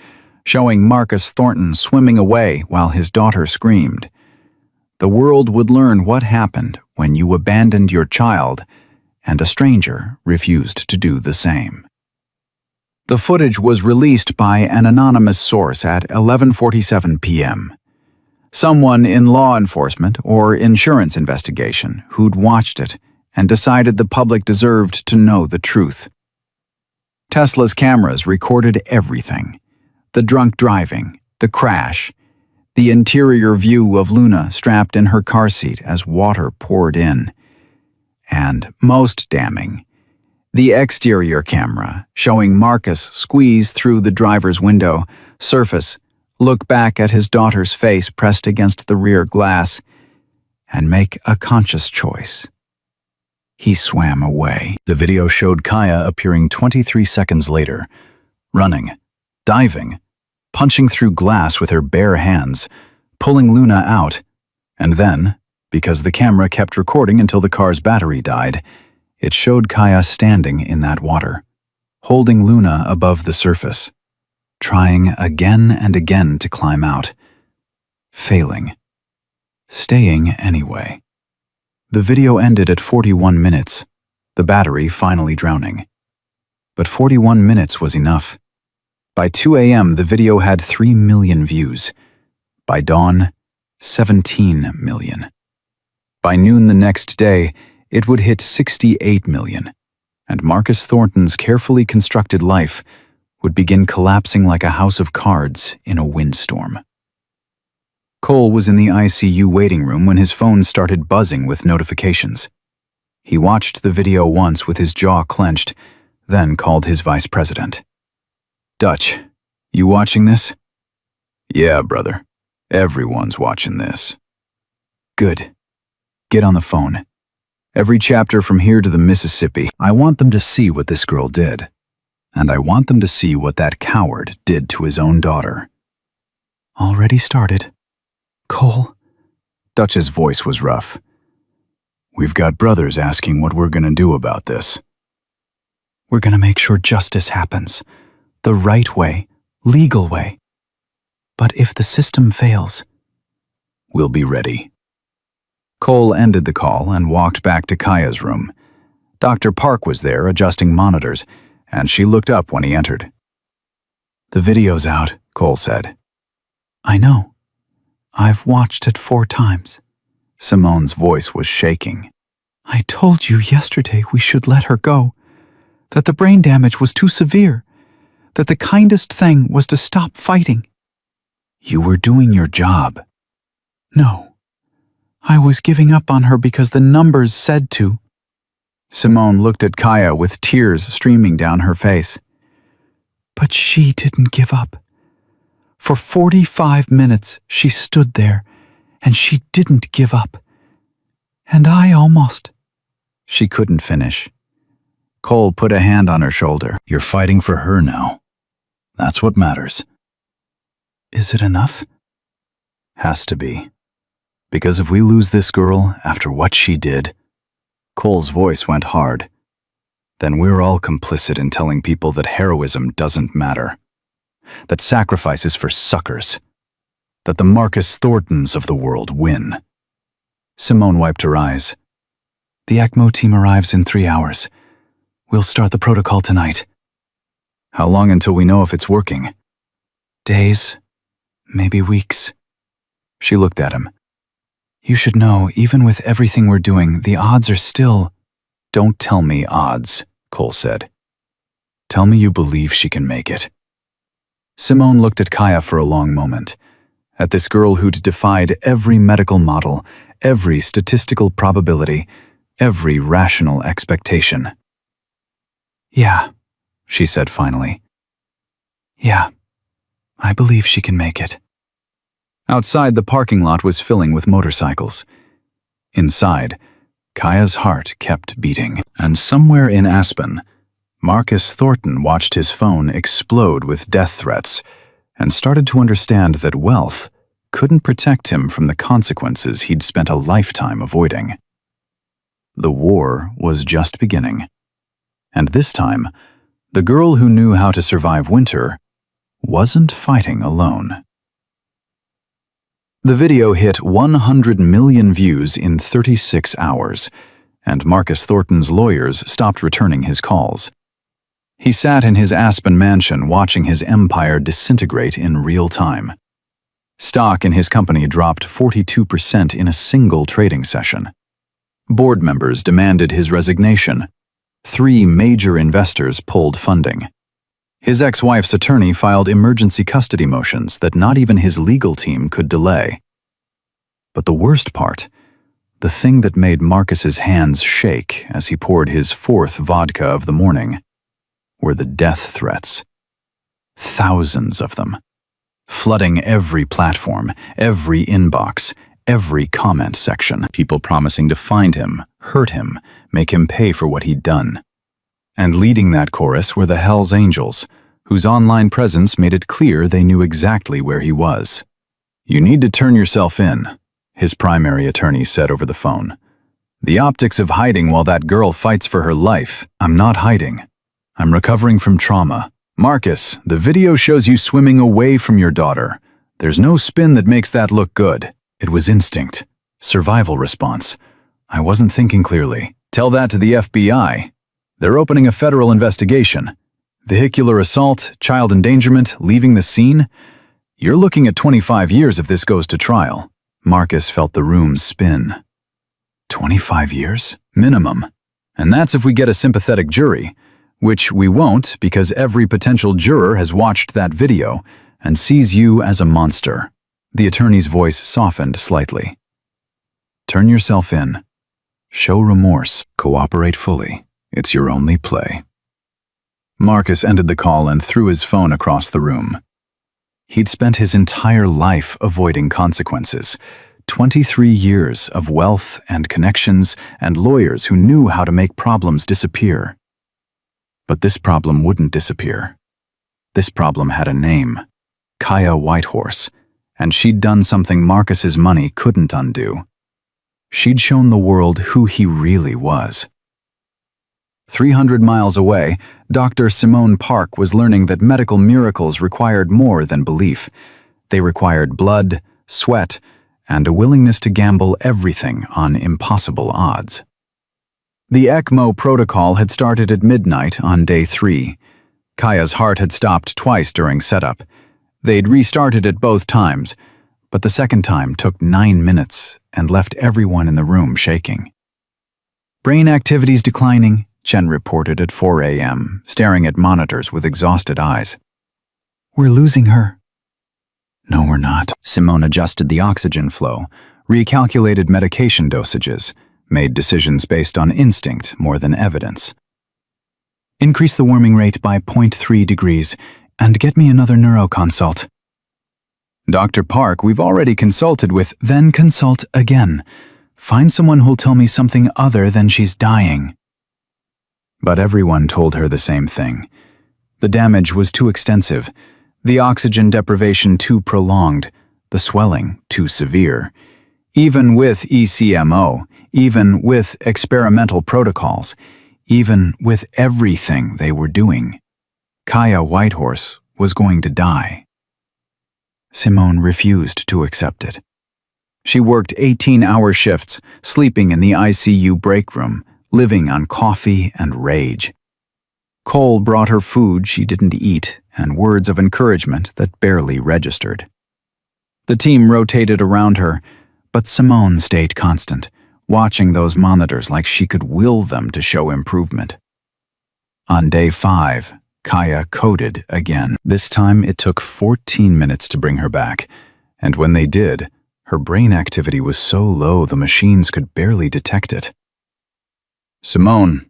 showing Marcus Thornton swimming away while his daughter screamed, the world would learn what happened when you abandoned your child and a stranger refused to do the same. The footage was released by an anonymous source at 11:47 p.m. Someone in law enforcement or insurance investigation who'd watched it and decided the public deserved to know the truth. Tesla's cameras recorded everything: the drunk driving, the crash, the interior view of Luna strapped in her car seat as water poured in, and, most damning, the exterior camera showing Marcus squeeze through the driver's window, surface, look back at his daughter's face pressed against the rear glass, and make a conscious choice. He swam away. The video showed Kaya appearing 23 seconds later, running, diving, punching through glass with her bare hands, pulling Luna out, and then, because the camera kept recording until the car's battery died, it showed Kaya standing in that water, holding Luna above the surface, trying again and again to climb out, failing, staying anyway. The video ended at 41 minutes, the battery finally drowning. But 41 minutes was enough. By 2 a.m., the video had 3 million views. By dawn, 17 million. By noon the next day, it would hit 68 million, and Marcus Thornton's carefully constructed life would begin collapsing like a house of cards in a windstorm. Cole was in the ICU waiting room when his phone started buzzing with notifications. He watched the video once with his jaw clenched, then called his vice president. "Dutch, you watching this?" "Yeah, brother. Everyone's watching this." "Good. Get on the phone. Every chapter from here to the Mississippi. I want them to see what this girl did. And I want them to see what that coward did to his own daughter." "Already started. Cole." Dutch's voice was rough. "We've got brothers asking what we're gonna do about this." "We're gonna make sure justice happens. The right way, legal way. But if the system fails..." "We'll be ready." Cole ended the call and walked back to Kaya's room. Dr. Park was there adjusting monitors, and she looked up when he entered. "The video's out," Cole said. "I know. I've watched it 4 times. Simone's voice was shaking. "I told you yesterday we should let her go, that the brain damage was too severe, that the kindest thing was to stop fighting." "You were doing your job." "No. I was giving up on her because the numbers said to." Simone looked at Kaya with tears streaming down her face. "But she didn't give up. For 45 minutes she stood there, and she didn't give up. And I almost..." She couldn't finish. Cole put a hand on her shoulder. "You're fighting for her now. That's what matters." "Is it enough?" "Has to be. Because if we lose this girl after what she did," Cole's voice went hard, "then we're all complicit in telling people that heroism doesn't matter, that sacrifice is for suckers, that the Marcus Thorntons of the world win." Simone wiped her eyes. "The ECMO team arrives in 3 hours. We'll start the protocol tonight." "How long until we know if it's working?" "Days, maybe weeks." She looked at him. "You should know, even with everything we're doing, the odds are still..." "Don't tell me odds," Cole said. "Tell me you believe she can make it." Simone looked at Kaya for a long moment, at this girl who'd defied every medical model, every statistical probability, every rational expectation. "Yeah," she said finally. "Yeah, I believe she can make it." Outside, the parking lot was filling with motorcycles. Inside, Kaya's heart kept beating. And somewhere in Aspen, Marcus Thornton watched his phone explode with death threats and started to understand that wealth couldn't protect him from the consequences he'd spent a lifetime avoiding. The war was just beginning. And this time, the girl who knew how to survive winter wasn't fighting alone. The video hit 100 million views in 36 hours, and Marcus Thornton's lawyers stopped returning his calls. He sat in his Aspen mansion watching his empire disintegrate in real time. Stock in his company dropped 42% in a single trading session. Board members demanded his resignation. 3 major investors pulled funding. His ex-wife's attorney filed emergency custody motions that not even his legal team could delay. But the worst part, the thing that made Marcus's hands shake as he poured his 4th vodka of the morning, were the death threats. Thousands of them. Flooding every platform, every inbox, every comment section. People promising to find him, hurt him, make him pay for what he'd done. And leading that chorus were the Hells Angels, whose online presence made it clear they knew exactly where he was. "You need to turn yourself in," his primary attorney said over the phone. "The optics of hiding while that girl fights for her life." "I'm not hiding. I'm recovering from trauma. Marcus, the video shows you swimming away from your daughter. There's no spin that makes that look good. It was instinct. Survival response. I wasn't thinking clearly. Tell that to the FBI. They're opening a federal investigation. Vehicular assault, child endangerment, leaving the scene. You're looking at 25 years if this goes to trial." Marcus felt the room spin. 25 years? Minimum. And that's if we get a sympathetic jury, which we won't because every potential juror has watched that video and sees you as a monster. The attorney's voice softened slightly. "Turn yourself in. Show remorse. Cooperate fully. It's your only play." Marcus ended the call and threw his phone across the room. He'd spent his entire life avoiding consequences. 23 years of wealth and connections and lawyers who knew how to make problems disappear. But this problem wouldn't disappear. This problem had a name, Kaya Whitehorse, and she'd done something Marcus's money couldn't undo. She'd shown the world who he really was. 300 miles away, Dr. Simone Park was learning that medical miracles required more than belief. They required blood, sweat, and a willingness to gamble everything on impossible odds. The ECMO protocol had started at midnight on day 3. Kaya's heart had stopped twice during setup. They'd restarted it both times, but the second time took 9 minutes and left everyone in the room shaking. "Brain activity's declining," Chen reported at 4 a.m., staring at monitors with exhausted eyes. "We're losing her." "No, we're not." Simone adjusted the oxygen flow, recalculated medication dosages, made decisions based on instinct more than evidence. "Increase the warming rate by 0.3 degrees and get me another neuroconsult." "Dr. Park, we've already consulted with..." "Then consult again. Find someone who'll tell me something other than she's dying." But everyone told her the same thing. The damage was too extensive, the oxygen deprivation too prolonged, the swelling too severe. Even with ECMO, even with experimental protocols, even with everything they were doing, Kaya Whitehorse was going to die. Simone refused to accept it. She worked 18-hour shifts, sleeping in the ICU break room, living on coffee and rage. Cole brought her food she didn't eat and words of encouragement that barely registered. The team rotated around her, but Simone stayed constant, watching those monitors like she could will them to show improvement. On day 5, Kaya coded again. This time it took 14 minutes to bring her back, and when they did, her brain activity was so low the machines could barely detect it. "Simone,"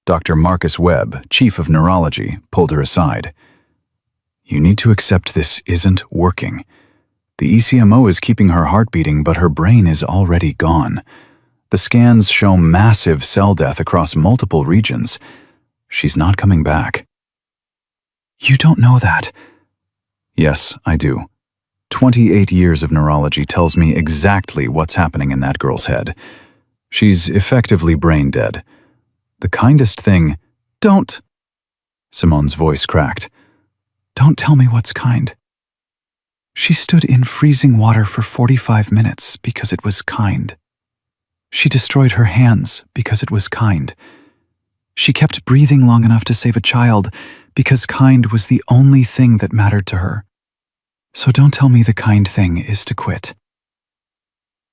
Dr. Marcus Webb, chief of neurology, pulled her aside. "You need to accept this isn't working. The ECMO is keeping her heart beating, but her brain is already gone. The scans show massive cell death across multiple regions. She's not coming back." "You don't know that." "Yes, I do. 28 years of neurology tells me exactly what's happening in that girl's head. She's effectively brain dead. The kindest thing— Don't! Simone's voice cracked. Don't tell me what's kind. She stood in freezing water for 45 minutes because it was kind. She destroyed her hands because it was kind. She kept breathing long enough to save a child because kind was the only thing that mattered to her. So don't tell me the kind thing is to quit.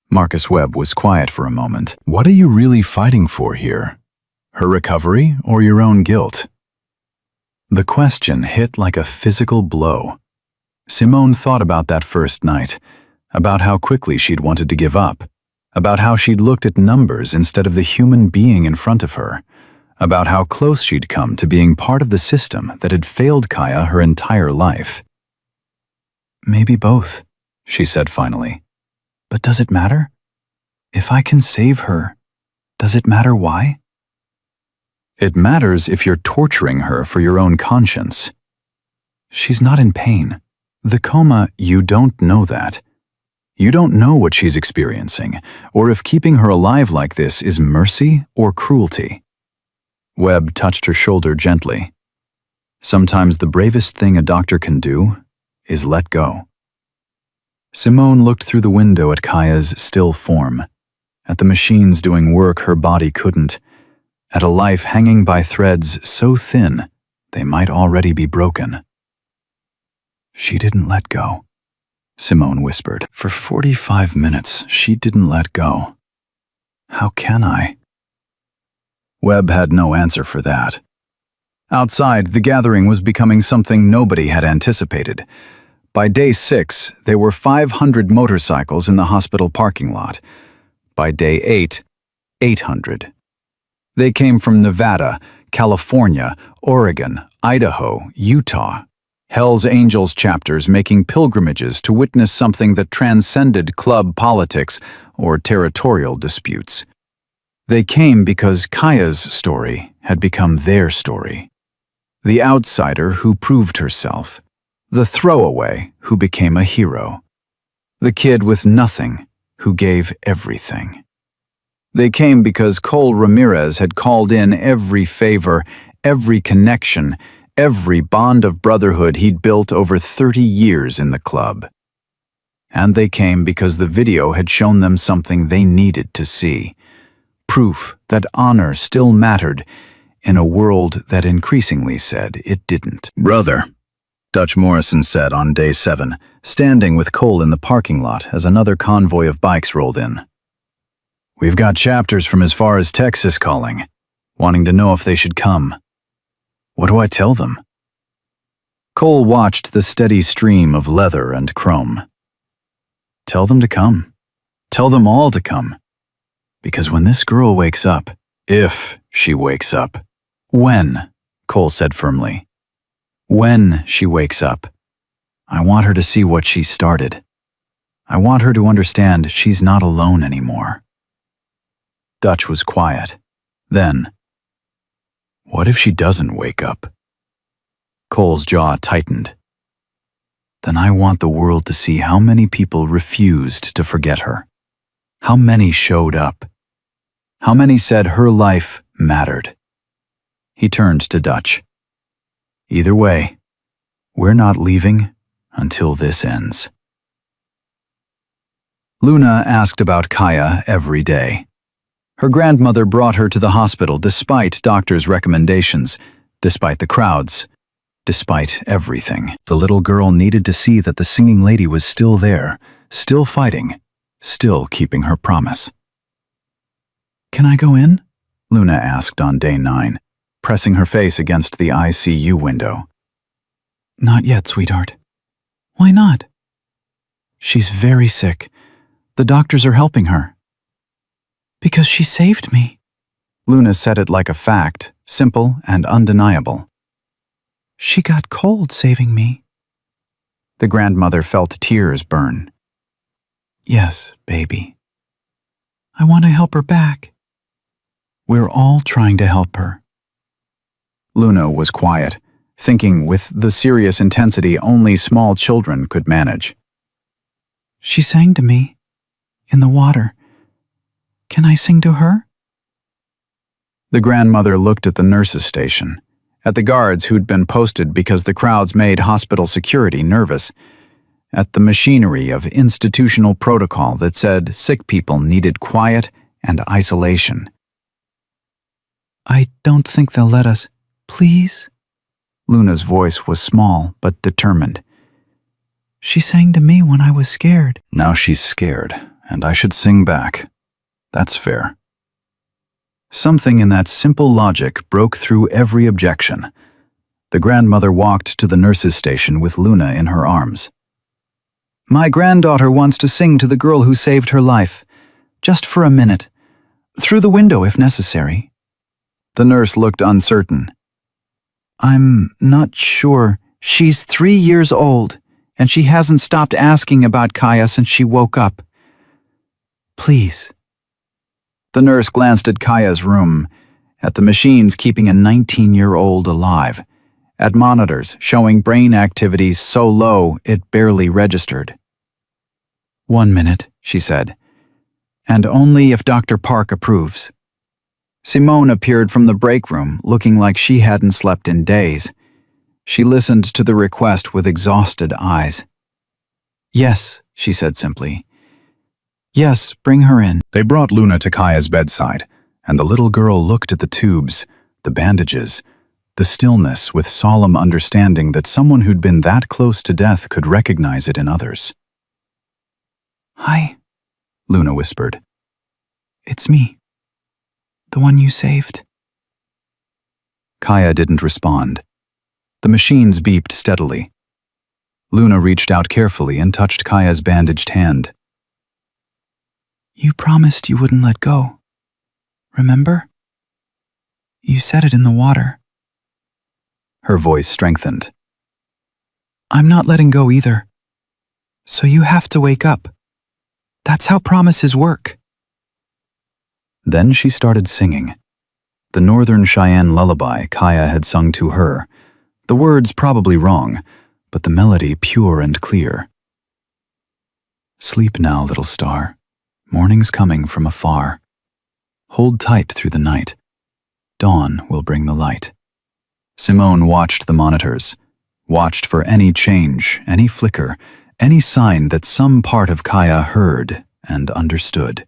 Marcus Webb was quiet for a moment. What are you really fighting for here? Her recovery or your own guilt? The question hit like a physical blow. Simone thought about that first night, about how quickly she'd wanted to give up, about how she'd looked at numbers instead of the human being in front of her, about how close she'd come to being part of the system that had failed Kaya her entire life. Maybe both, she said finally. But does it matter? If I can save her, does it matter why? It matters if you're torturing her for your own conscience. She's not in pain. The coma, you don't know that. You don't know what she's experiencing, or if keeping her alive like this is mercy or cruelty. Webb touched her shoulder gently. Sometimes the bravest thing a doctor can do is let go. Simone looked through the window at Kaya's still form, at the machines doing work her body couldn't, at a life hanging by threads so thin they might already be broken. She didn't let go, Simone whispered. For 45 minutes, she didn't let go. How can I? Webb had no answer for that. Outside, the gathering was becoming something nobody had anticipated. By day 6, there were 500 motorcycles in the hospital parking lot. By day 8, 800. They came from Nevada, California, Oregon, Idaho, Utah. Hell's Angels chapters making pilgrimages to witness something that transcended club politics or territorial disputes. They came because Kaya's story had become their story. The outsider who proved herself. The throwaway who became a hero. The kid with nothing who gave everything. They came because Cole Ramirez had called in every favor, every connection, every bond of brotherhood he'd built over 30 years in the club. And they came because the video had shown them something they needed to see. Proof that honor still mattered in a world that increasingly said it didn't. Brother, Dutch Morrison said on day 7, standing with Cole in the parking lot as another convoy of bikes rolled in. We've got chapters from as far as Texas calling, wanting to know if they should come. What do I tell them? Cole watched the steady stream of leather and chrome. Tell them to come. Tell them all to come. Because when this girl wakes up, if she wakes up, when, Cole said firmly, when she wakes up, I want her to see what she started. I want her to understand she's not alone anymore. Dutch was quiet. Then, what if she doesn't wake up? Cole's jaw tightened. Then I want the world to see how many people refused to forget her. How many showed up. How many said her life mattered. He turned to Dutch. Either way, we're not leaving until this ends. Luna asked about Kaya every day. Her grandmother brought her to the hospital despite doctors' recommendations, despite the crowds, despite everything. The little girl needed to see that the singing lady was still there, still fighting, still keeping her promise. Can I go in? Luna asked on day 9, pressing her face against the ICU window. Not yet, sweetheart. Why not? She's very sick. The doctors are helping her. Because she saved me. Luna said it like a fact, simple and undeniable. She got cold saving me. The grandmother felt tears burn. Yes, baby. I want to help her back. We're all trying to help her. Luna was quiet, thinking with the serious intensity only small children could manage. She sang to me. In the water. Can I sing to her? The grandmother looked at the nurses' station, at the guards who'd been posted because the crowds made hospital security nervous, at the machinery of institutional protocol that said sick people needed quiet and isolation. I don't think they'll let us. Please? Luna's voice was small but determined. She sang to me when I was scared. Now she's scared, and I should sing back. That's fair. Something in that simple logic broke through every objection. The grandmother walked to the nurses' station with Luna in her arms. My granddaughter wants to sing to the girl who saved her life. Just for a minute. Through the window if necessary. The nurse looked uncertain. I'm not sure. She's 3 years old, and she hasn't stopped asking about Kaya since she woke up. Please. The nurse glanced at Kaya's room, at the machines keeping a 19-year-old alive, at monitors showing brain activity so low it barely registered. 1 minute, she said, and only if Dr. Park approves. Simone appeared from the break room, looking like she hadn't slept in days. She listened to the request with exhausted eyes. Yes, she said simply. Yes, bring her in. They brought Luna to Kaya's bedside, and the little girl looked at the tubes, the bandages, the stillness with solemn understanding that someone who'd been that close to death could recognize it in others. Hi, Luna whispered. It's me. The one you saved. Kaya didn't respond. The machines beeped steadily. Luna reached out carefully and touched Kaya's bandaged hand. You promised you wouldn't let go. Remember? You said it in the water. Her voice strengthened. I'm not letting go either. So you have to wake up. That's how promises work. Then she started singing. The Northern Cheyenne lullaby Kaya had sung to her. The words probably wrong, but the melody pure and clear. Sleep now, little star. Morning's coming from afar. Hold tight through the night. Dawn will bring the light. Simone watched the monitors, watched for any change, any flicker, any sign that some part of Kaya heard and understood.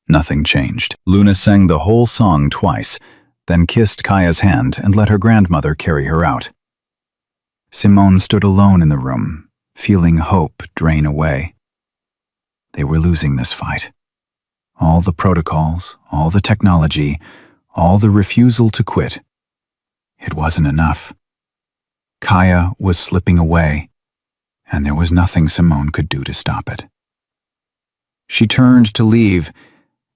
Nothing changed. Luna sang the whole song twice, then kissed Kaya's hand and let her grandmother carry her out. Simone stood alone in the room, feeling hope drain away. They were losing this fight. All the protocols, all the technology, all the refusal to quit. It wasn't enough. Kaya was slipping away, and there was nothing Simone could do to stop it. She turned to leave,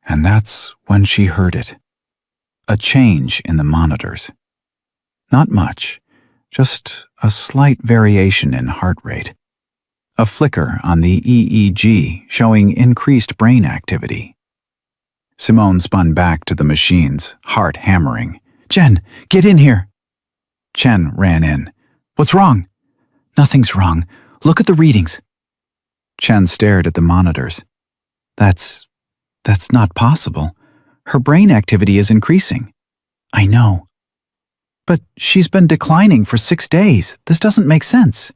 and that's when she heard it. A change in the monitors. Not much, just a slight variation in heart rate. A flicker on the EEG showing increased brain activity. Simone spun back to the machines, heart hammering. Jen, get in here! Chen ran in. What's wrong? Nothing's wrong. Look at the readings. Chen stared at the monitors. That's not possible. Her brain activity is increasing. I know. But she's been declining for 6 days. This doesn't make sense.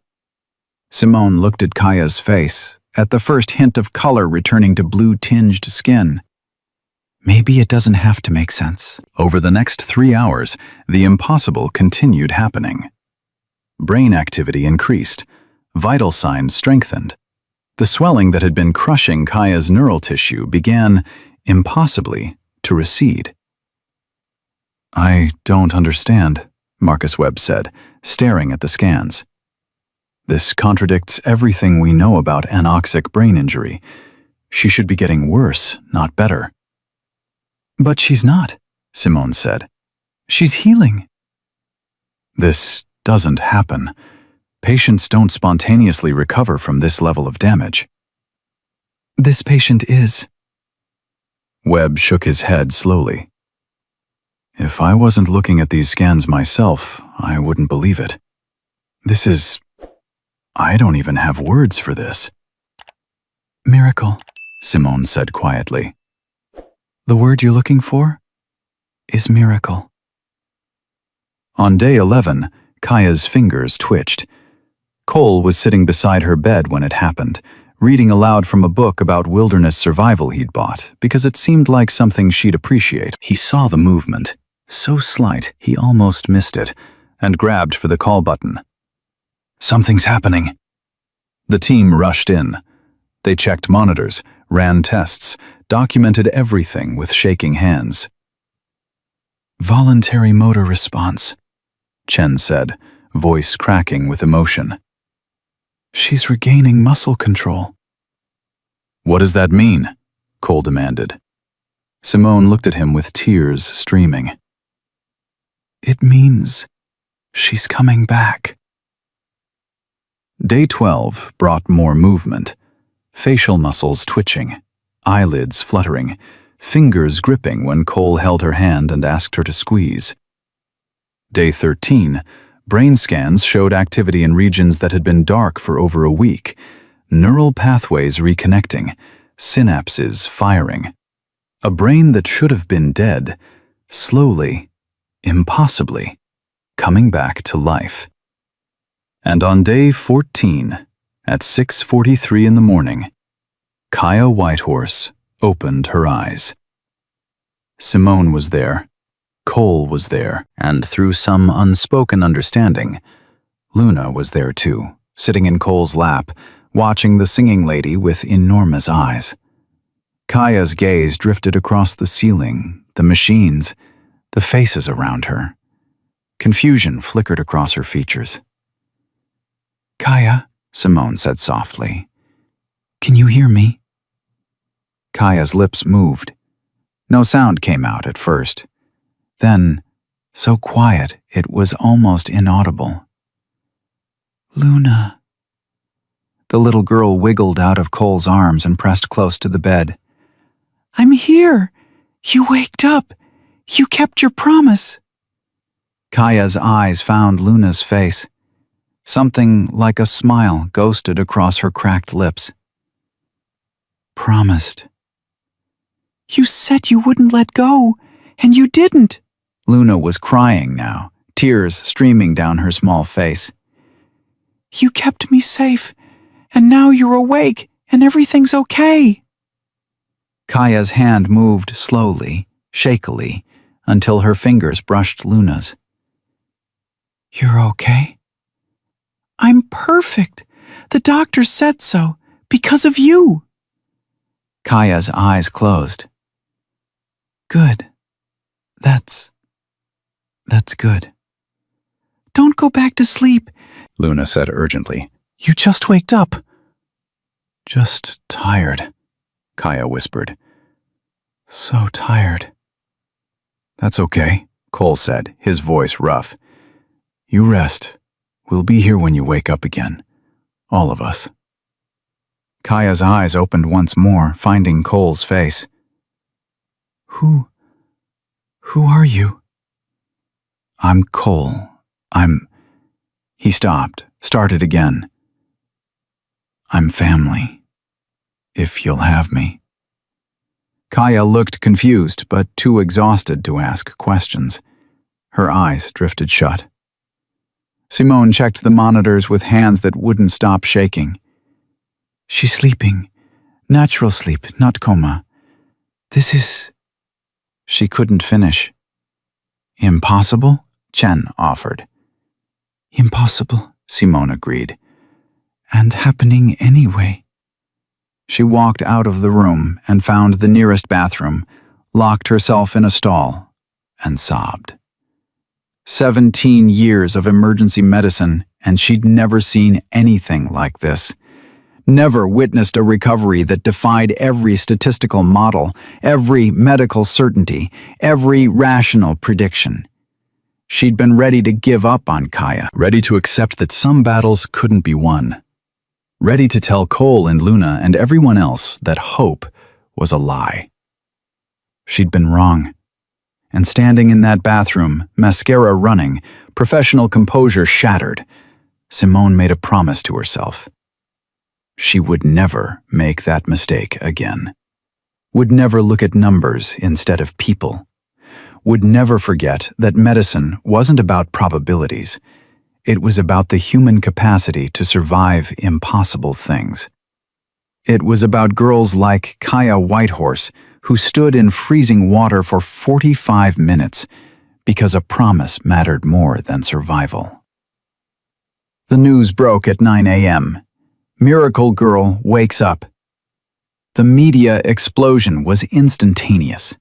Simone looked at Kaya's face, at the first hint of color returning to blue-tinged skin. Maybe it doesn't have to make sense. Over the next 3 hours, the impossible continued happening. Brain activity increased. Vital signs strengthened. The swelling that had been crushing Kaya's neural tissue began, impossibly, to recede. I don't understand, Marcus Webb said, staring at the scans. This contradicts everything we know about anoxic brain injury. She should be getting worse, not better. But she's not, Simone said. She's healing. This doesn't happen. Patients don't spontaneously recover from this level of damage. This patient is. Webb shook his head slowly. If I wasn't looking at these scans myself, I wouldn't believe it. I don't even have words for this. Miracle, Simone said quietly. The word you're looking for is miracle. On day 11, Kaya's fingers twitched. Cole was sitting beside her bed when it happened, reading aloud from a book about wilderness survival he'd bought, because it seemed like something she'd appreciate. He saw the movement, so slight he almost missed it, and grabbed for the call button. Something's happening. The team rushed in. They checked monitors, ran tests, documented everything with shaking hands. Voluntary motor response, Chen said, voice cracking with emotion. She's regaining muscle control. What does that mean? Cole demanded. Simone looked at him with tears streaming. It means she's coming back. Day 12 brought more movement. Facial muscles twitching, eyelids fluttering, fingers gripping when Cole held her hand and asked her to squeeze. Day 13, brain scans showed activity in regions that had been dark for over a week, neural pathways reconnecting, synapses firing. A brain that should have been dead, slowly, impossibly, coming back to life. And on day 14, at 6:43 in the morning, Kaya Whitehorse opened her eyes. Simone was there, Cole was there, and through some unspoken understanding, Luna was there too, sitting in Cole's lap, watching the singing lady with enormous eyes. Kaya's gaze drifted across the ceiling, the machines, the faces around her. Confusion flickered across her features. Kaya, Simone said softly, can you hear me? Kaya's lips moved. No sound came out at first. Then, so quiet it was almost inaudible. Luna. The little girl wiggled out of Cole's arms and pressed close to the bed. I'm here. You waked up. You kept your promise. Kaya's eyes found Luna's face. Something like a smile ghosted across her cracked lips. Promised. You said you wouldn't let go, and you didn't. Luna was crying now, tears streaming down her small face. You kept me safe, and now you're awake, and everything's okay. Kaya's hand moved slowly, shakily, until her fingers brushed Luna's. You're okay? I'm perfect. The doctor said so, because of you. Kaya's eyes closed. Good. That's good. Don't go back to sleep, Luna said urgently. You just waked up. Just tired, Kaya whispered. So tired. That's okay, Cole said, his voice rough. You rest. We'll be here when you wake up again. All of us. Kaya's eyes opened once more, finding Cole's face. Who are you? I'm Cole. He stopped, started again. I'm family. If you'll have me. Kaya looked confused, but too exhausted to ask questions. Her eyes drifted shut. Simone checked the monitors with hands that wouldn't stop shaking. She's sleeping. Natural sleep, not coma. This is... She couldn't finish. Impossible? Chen offered. Impossible, Simone agreed. And happening anyway. She walked out of the room and found the nearest bathroom, locked herself in a stall, and sobbed. 17 years of emergency medicine, and she'd never seen anything like this. Never witnessed a recovery that defied every statistical model, every medical certainty, every rational prediction. She'd been ready to give up on Kaya, ready to accept that some battles couldn't be won, ready to tell Cole and Luna and everyone else that hope was a lie. She'd been wrong. And standing in that bathroom, mascara running, professional composure shattered, Simone made a promise to herself. She would never make that mistake again. Would never look at numbers instead of people. Would never forget that medicine wasn't about probabilities. It was about the human capacity to survive impossible things. It was about girls like Kaya Whitehorse, who stood in freezing water for 45 minutes because a promise mattered more than survival. The news broke at 9 a.m. Miracle Girl wakes up. The media explosion was instantaneous.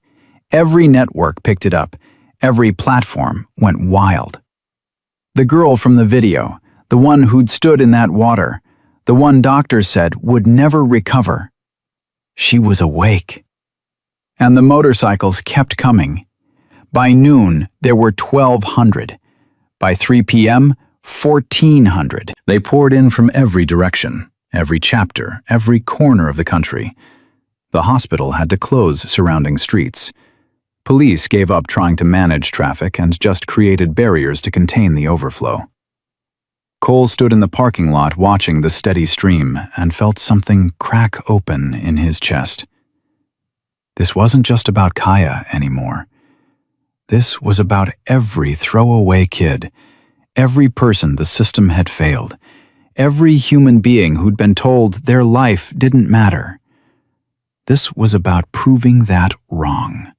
Every network picked it up. Every platform went wild. The girl from the video, the one who'd stood in that water, the one doctors said would never recover. She was awake. And the motorcycles kept coming. By noon, there were 1,200. By 3 p.m., 1,400. They poured in from every direction, every chapter, every corner of the country. The hospital had to close surrounding streets. Police gave up trying to manage traffic and just created barriers to contain the overflow. Cole stood in the parking lot watching the steady stream and felt something crack open in his chest. This wasn't just about Kaya anymore. This was about every throwaway kid, every person the system had failed, every human being who'd been told their life didn't matter. This was about proving that wrong.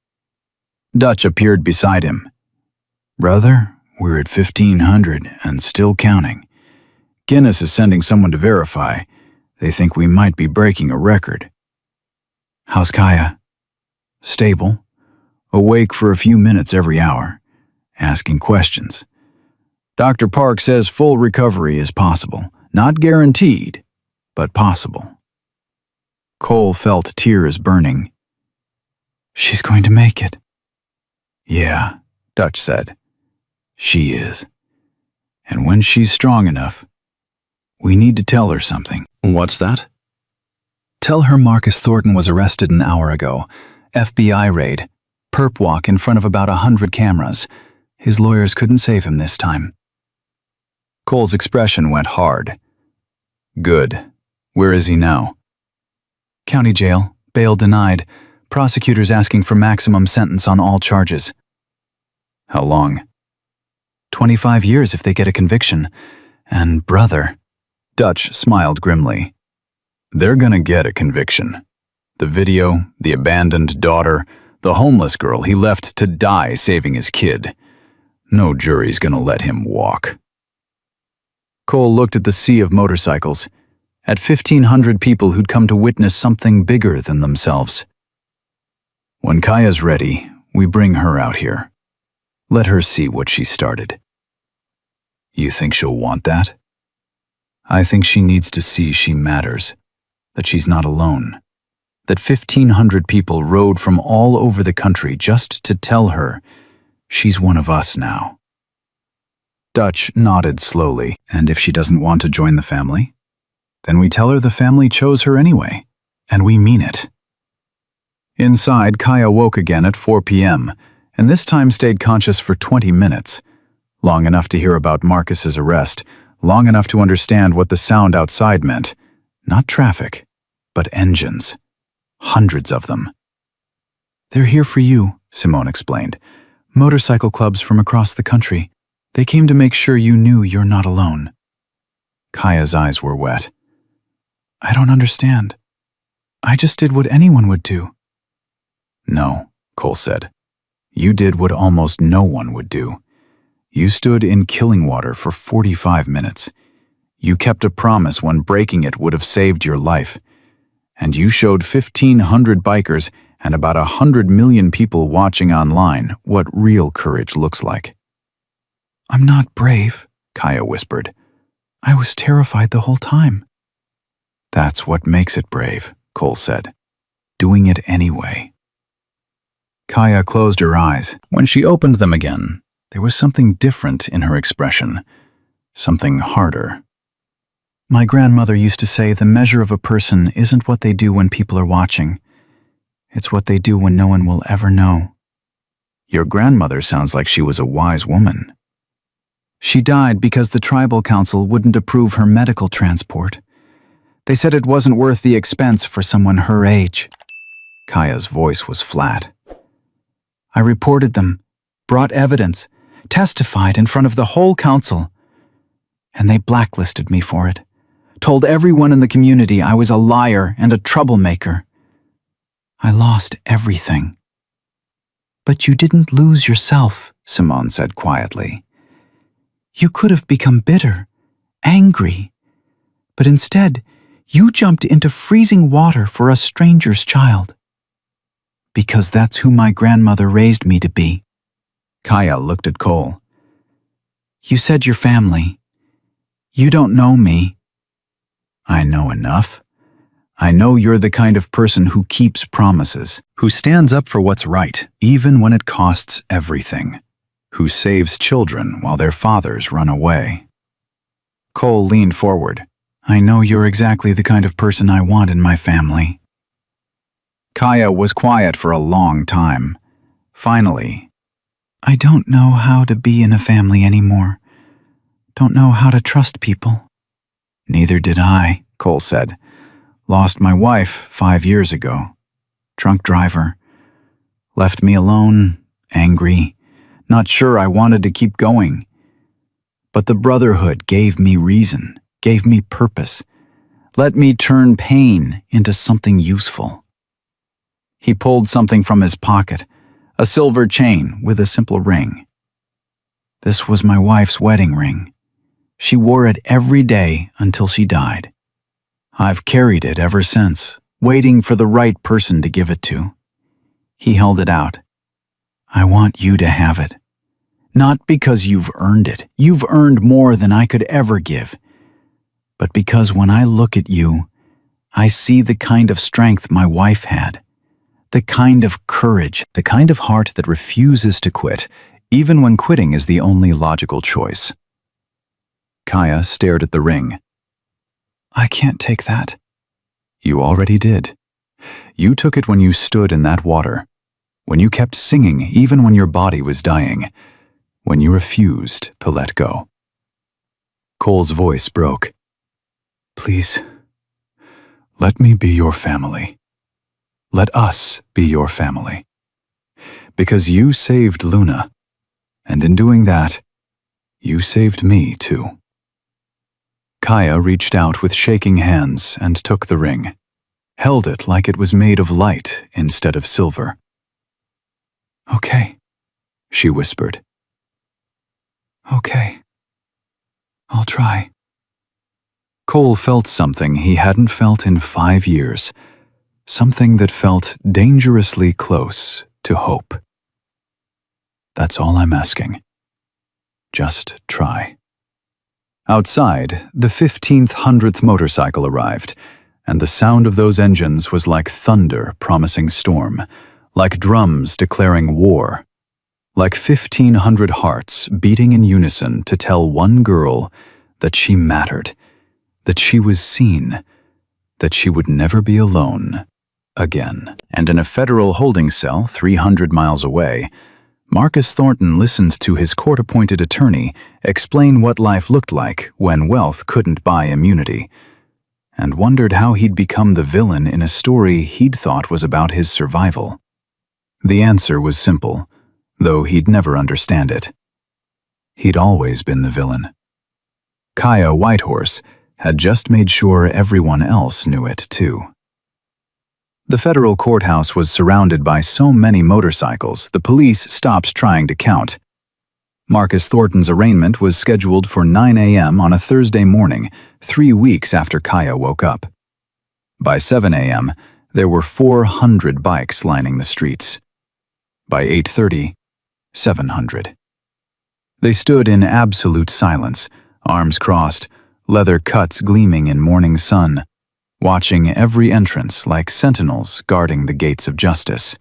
Dutch appeared beside him. "Brother, we're at 1,500 and still counting. Guinness is sending someone to verify. They think we might be breaking a record." "How's Kaya?" "Stable. Awake for a few minutes every hour, asking questions. Dr. Park says full recovery is possible. Not guaranteed, but possible." Cole felt tears burning. "She's going to make it." "Yeah," Dutch said. "She is. And when she's strong enough, we need to tell her something." "What's that?" "Tell her Marcus Thornton was arrested an hour ago. FBI raid. Perp walk in front of about 100 cameras. His lawyers couldn't save him this time." Cole's expression went hard. "Good. Where is he now?" "County jail. Bail denied. Prosecutors asking for maximum sentence on all charges." "How long?" 25 years if they get a conviction. And brother," Dutch smiled grimly, "they're gonna get a conviction. The video, the abandoned daughter, the homeless girl he left to die saving his kid. No jury's gonna let him walk." Cole looked at the sea of motorcycles, at 1,500 people who'd come to witness something bigger than themselves. "When Kaya's ready, we bring her out here. Let her see what she started." "You think she'll want that?" "I think she needs to see she matters, that she's not alone, that 1,500 people rode from all over the country just to tell her she's one of us now." Dutch nodded slowly. "And if she doesn't want to join the family? Then we tell her the family chose her anyway, and we mean it." Inside, Kaya woke again at 4 p.m., and this time stayed conscious for 20 minutes, long enough to hear about Marcus's arrest, long enough to understand what the sound outside meant. Not traffic, but engines. Hundreds of them. "They're here for you," Simone explained. "Motorcycle clubs from across the country. They came to make sure you knew you're not alone." Kaya's eyes were wet. "I don't understand. I just did what anyone would do." "No," Cole said. "You did what almost no one would do. You stood in killing water for 45 minutes. You kept a promise when breaking it would have saved your life. And you showed 1,500 bikers and about 100 million people watching online what real courage looks like." "I'm not brave," Kaya whispered. "I was terrified the whole time." "That's what makes it brave," Cole said. "Doing it anyway." Kaya closed her eyes. When she opened them again, there was something different in her expression, something harder. "My grandmother used to say the measure of a person isn't what they do when people are watching. It's what they do when no one will ever know." "Your grandmother sounds like she was a wise woman." "She died because the tribal council wouldn't approve her medical transport. They said it wasn't worth the expense for someone her age. Kaya's voice was flat. I reported them, brought evidence, testified in front of the whole council, and they blacklisted me for it. Told everyone in the community I was a liar and a troublemaker. I lost everything. But you didn't lose yourself, Simone said quietly. You could have become bitter, angry, but instead, you jumped into freezing water for a stranger's child. Because that's who my grandmother raised me to be. Kaya looked at Cole. You said your family. You don't know me. I know enough. I know you're the kind of person who keeps promises, who stands up for what's right, even when it costs everything, who saves children while their fathers run away. Cole leaned forward. I know you're exactly the kind of person I want in my family. Kaya was quiet for a long time. Finally, I don't know how to be in a family anymore. Don't know how to trust people. Neither did I, Cole said. Lost my wife 5 years ago. Drunk driver. Left me alone, angry, not sure I wanted to keep going. But the brotherhood gave me reason, gave me purpose. Let me turn pain into something useful. He pulled something from his pocket, a silver chain with a simple ring. This was my wife's wedding ring. She wore it every day until she died. I've carried it ever since, waiting for the right person to give it to. He held it out. I want you to have it. Not because you've earned it. You've earned more than I could ever give. But because when I look at you, I see the kind of strength my wife had. The kind of courage, the kind of heart that refuses to quit, even when quitting is the only logical choice. Kaya stared at the ring. I can't take that. You already did. You took it when you stood in that water, when you kept singing even when your body was dying, when you refused to let go. Cole's voice broke. Please, let me be your family. Let us be your family. Because you saved Luna, and in doing that, you saved me too. Kaya reached out with shaking hands and took the ring, held it like it was made of light instead of silver. Okay, she whispered. Okay, I'll try. Cole felt something he hadn't felt in 5 years. Something that felt dangerously close to hope. That's all I'm asking. Just try. Outside, the 1,500th motorcycle arrived, and the sound of those engines was like thunder promising storm, like drums declaring war, like 1,500 hearts beating in unison to tell one girl that she mattered, that she was seen, that she would never be alone again. And in a federal holding cell 300 miles away, Marcus Thornton listened to his court-appointed attorney explain what life looked like when wealth couldn't buy immunity, and wondered how he'd become the villain in a story he'd thought was about his survival. The answer was simple, though he'd never understand it. He'd always been the villain. Kaya Whitehorse had just made sure everyone else knew it too. The federal courthouse was surrounded by so many motorcycles, the police stopped trying to count. Marcus Thornton's arraignment was scheduled for 9 a.m. on a Thursday morning, 3 weeks after Kaya woke up. By 7 a.m., there were 400 bikes lining the streets. By 8:30, 700. They stood in absolute silence, arms crossed, leather cuts gleaming in morning sun, watching every entrance like sentinels guarding the gates of justice.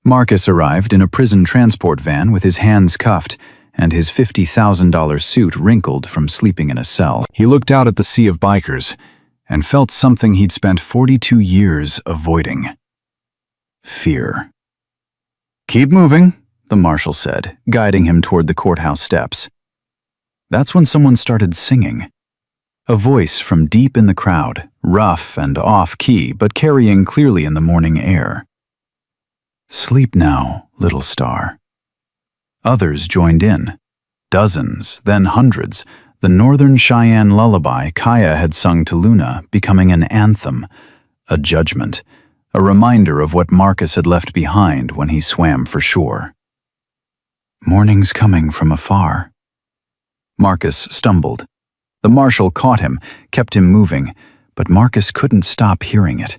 Marcus arrived in a prison transport van with his hands cuffed and his $50,000 suit wrinkled from sleeping in a cell. He looked out at the sea of bikers and felt something he'd spent 42 years avoiding. Fear. Keep moving, the marshal said, guiding him toward the courthouse steps. That's when someone started singing. A voice from deep in the crowd, rough and off-key but carrying clearly in the morning air. "Sleep now, little star." Others joined in. Dozens, then hundreds, the Northern Cheyenne lullaby Kaya had sung to Luna becoming an anthem, a judgment, a reminder of what Marcus had left behind when he swam for shore. "Morning's coming from afar." Marcus stumbled. The marshal caught him, kept him moving, but Marcus couldn't stop hearing it,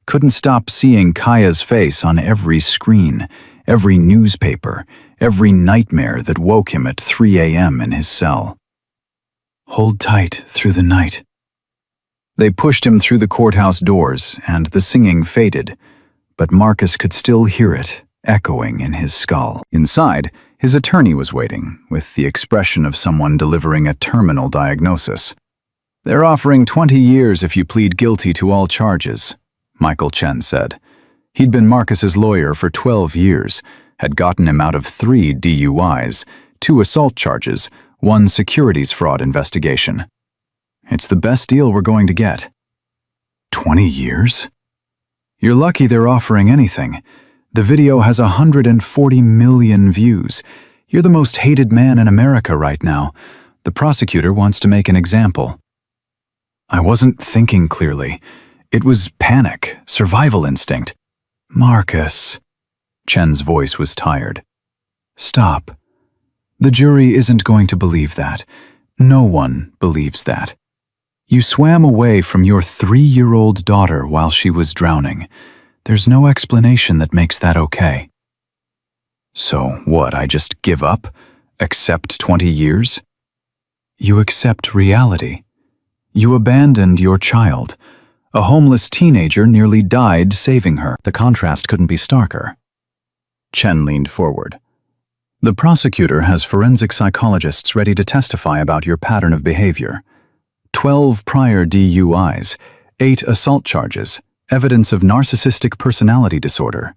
couldn't stop seeing Kaya's face on every screen, every newspaper, every nightmare that woke him at 3 a.m. in his cell. "Hold tight through the night." They pushed him through the courthouse doors, and the singing faded, but Marcus could still hear it, echoing in his skull. Inside, his attorney was waiting, with the expression of someone delivering a terminal diagnosis. "They're offering 20 years if you plead guilty to all charges," Michael Chen said. He'd been Marcus's lawyer for 12 years, had gotten him out of 3 DUIs, 2 assault charges, 1 securities fraud investigation. "It's the best deal we're going to get." 20 years? "You're lucky they're offering anything. The video has 140 million views. You're the most hated man in America right now. The prosecutor wants to make an example." "I wasn't thinking clearly. It was panic, survival instinct." "Marcus." Chen's voice was tired. "Stop. The jury isn't going to believe that. No one believes that. You swam away from your 3-year-old daughter while she was drowning. There's no explanation that makes that okay." "So what, I just give up? Accept 20 years? "You accept reality. You abandoned your child. A homeless teenager nearly died saving her." The contrast couldn't be starker. Chen leaned forward. "The prosecutor has forensic psychologists ready to testify about your pattern of behavior. 12 prior DUIs, 8 assault charges, evidence of narcissistic personality disorder.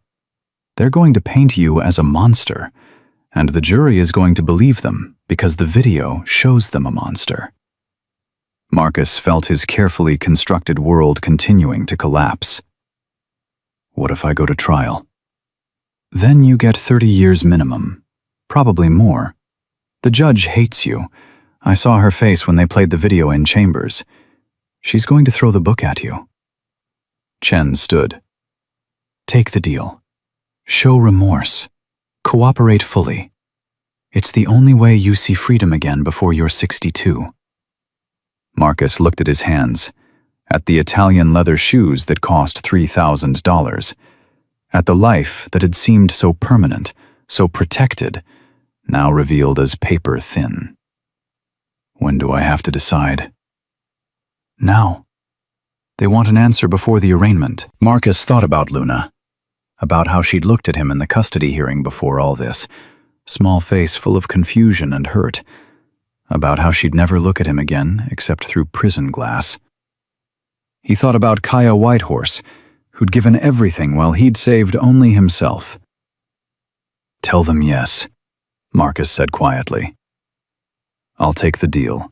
They're going to paint you as a monster, and the jury is going to believe them because the video shows them a monster." Marcus felt his carefully constructed world continuing to collapse. "What if I go to trial?" "Then you get 30 years minimum. Probably more. The judge hates you. I saw her face when they played the video in chambers. She's going to throw the book at you." Chen stood. "Take the deal. Show remorse. Cooperate fully. It's the only way you see freedom again before you're 62. Marcus looked at his hands, at the Italian leather shoes that cost $3,000, at the life that had seemed so permanent, so protected, now revealed as paper thin. "When do I have to decide?" "Now. They want an answer before the arraignment." Marcus thought about Luna, about how she'd looked at him in the custody hearing before all this, small face full of confusion and hurt, about how she'd never look at him again except through prison glass. He thought about Kaya Whitehorse, who'd given everything while he'd saved only himself. "Tell them yes," Marcus said quietly. "I'll take the deal."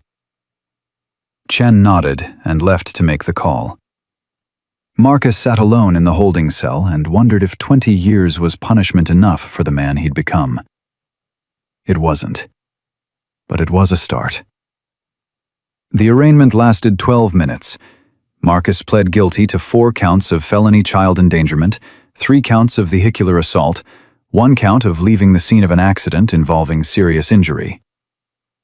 Chen nodded and left to make the call. Marcus sat alone in the holding cell and wondered if 20 years was punishment enough for the man he'd become. It wasn't, but it was a start. The arraignment lasted 12 minutes. Marcus pled guilty to 4 counts of felony child endangerment, 3 counts of vehicular assault, 1 count of leaving the scene of an accident involving serious injury.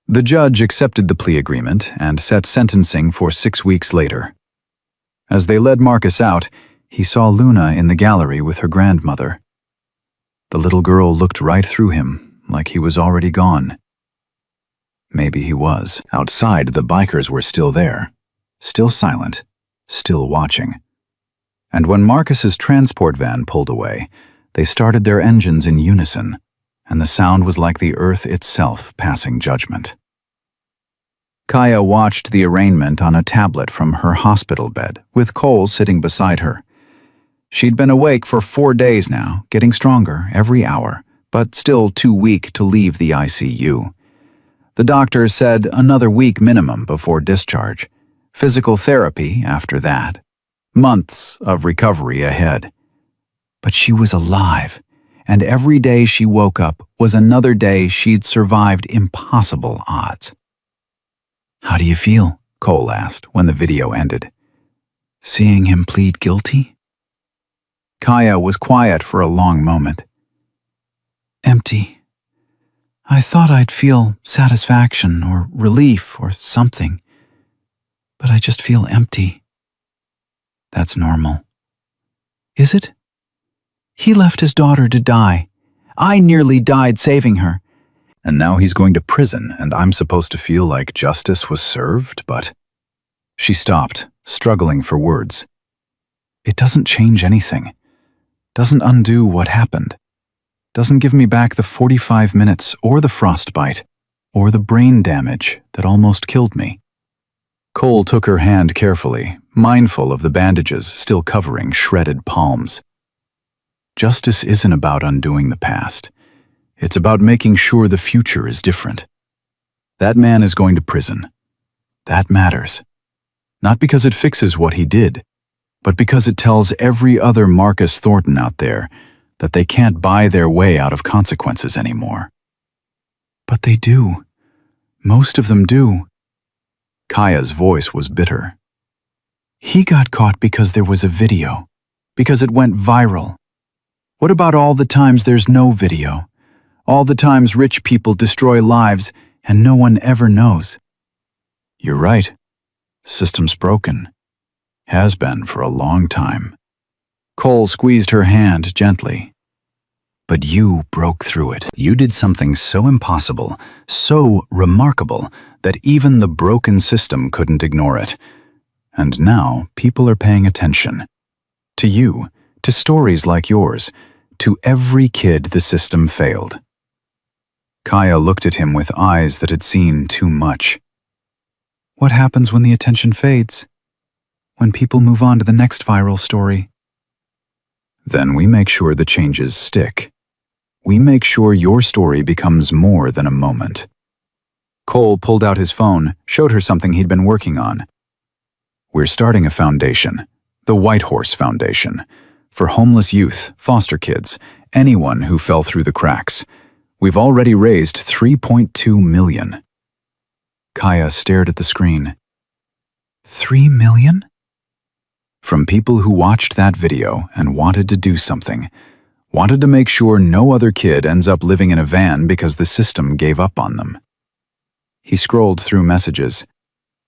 The judge accepted the plea agreement and set sentencing for 6 weeks later. As they led Marcus out, he saw Luna in the gallery with her grandmother. The little girl looked right through him, like he was already gone. Maybe he was. Outside, the bikers were still there, still silent, still watching. And when Marcus's transport van pulled away, they started their engines in unison, and the sound was like the earth itself passing judgment. Kaya watched the arraignment on a tablet from her hospital bed, with Cole sitting beside her. She'd been awake for 4 days now, getting stronger every hour, but still too weak to leave the ICU. The doctor said another week minimum before discharge, Physical therapy after that. Months of recovery ahead. But she was alive, and every day she woke up was another day she'd survived impossible odds. "How do you feel?" Cole asked when the video ended. "Seeing him plead guilty?" Kaya was quiet for a long moment. "Empty. I thought I'd feel satisfaction or relief or something, but I just feel empty." "That's normal." "Is it? He left his daughter to die. I nearly died saving her. And now he's going to prison, and I'm supposed to feel like justice was served, but—" She stopped, struggling for words. "It doesn't change anything. Doesn't undo what happened. Doesn't give me back the 45 minutes or the frostbite or the brain damage that almost killed me." Cole took her hand carefully, mindful of the bandages still covering shredded palms. Justice isn't about undoing the past. It's about making sure the future is different. That man is going to prison. That matters. Not because it fixes what he did, but because it tells every other Marcus Thornton out there that they can't buy their way out of consequences anymore. But they do. Most of them do. Kaya's voice was bitter. He got caught because there was a video, because it went viral. What about all the times there's no video? All the times rich people destroy lives and no one ever knows? You're right. System's broken. Has been for a long time. Cole squeezed her hand gently. But you broke through it. You did something so impossible, so remarkable, that even the broken system couldn't ignore it. And now people are paying attention. To you, to stories like yours, to every kid the system failed. Kaya looked at him with eyes that had seen too much. What happens when the attention fades? When people move on to the next viral story? Then we make sure the changes stick. We make sure your story becomes more than a moment. Cole pulled out his phone, showed her something he'd been working on. We're starting a foundation, the White Horse Foundation, for homeless youth, foster kids, anyone who fell through the cracks. We've already raised $3.2 million. Kaya stared at the screen. $3 million? From people who watched that video and wanted to do something, wanted to make sure no other kid ends up living in a van because the system gave up on them. He scrolled through messages.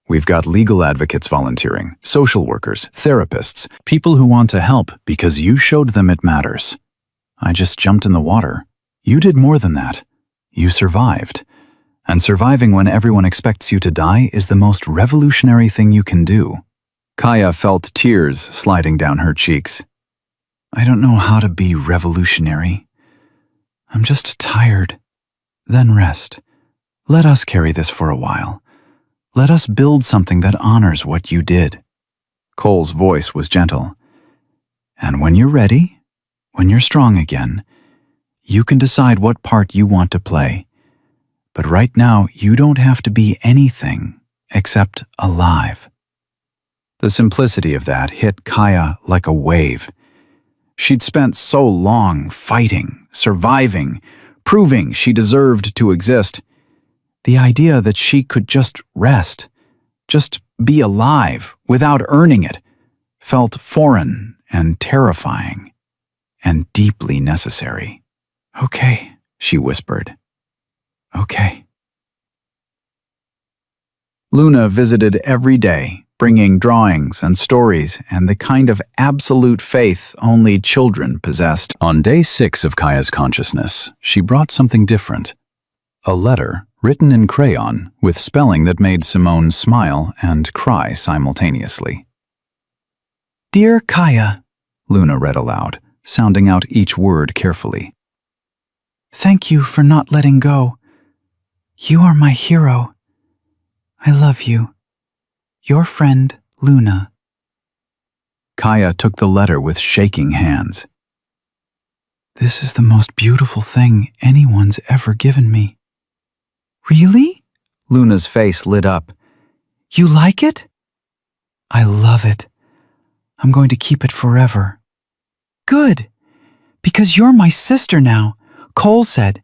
We've got legal advocates volunteering, social workers, therapists, people who want to help because you showed them it matters. I just jumped in the water. You did more than that. You survived. And surviving when everyone expects you to die is the most revolutionary thing you can do. Kaya felt tears sliding down her cheeks. I don't know how to be revolutionary. I'm just tired. Then rest. Let us carry this for a while. Let us build something that honors what you did. Cole's voice was gentle. And when you're ready, when you're strong again, you can decide what part you want to play. But right now, you don't have to be anything except alive. The simplicity of that hit Kaya like a wave. She'd spent so long fighting, surviving, proving she deserved to exist. The idea that she could just rest, just be alive without earning it, felt foreign and terrifying and deeply necessary. Okay, she whispered. Okay. Luna visited every day, bringing drawings and stories and the kind of absolute faith only children possessed. On day 6 of Kaya's consciousness, she brought something different. A letter written in crayon with spelling that made Simone smile and cry simultaneously. Dear Kaya, Luna read aloud, sounding out each word carefully. Thank you for not letting go. You are my hero. I love you. Your friend, Luna. Kaya took the letter with shaking hands. This is the most beautiful thing anyone's ever given me. Really? Luna's face lit up. You like it? I love it. I'm going to keep it forever. Good, because you're my sister now, Cole said.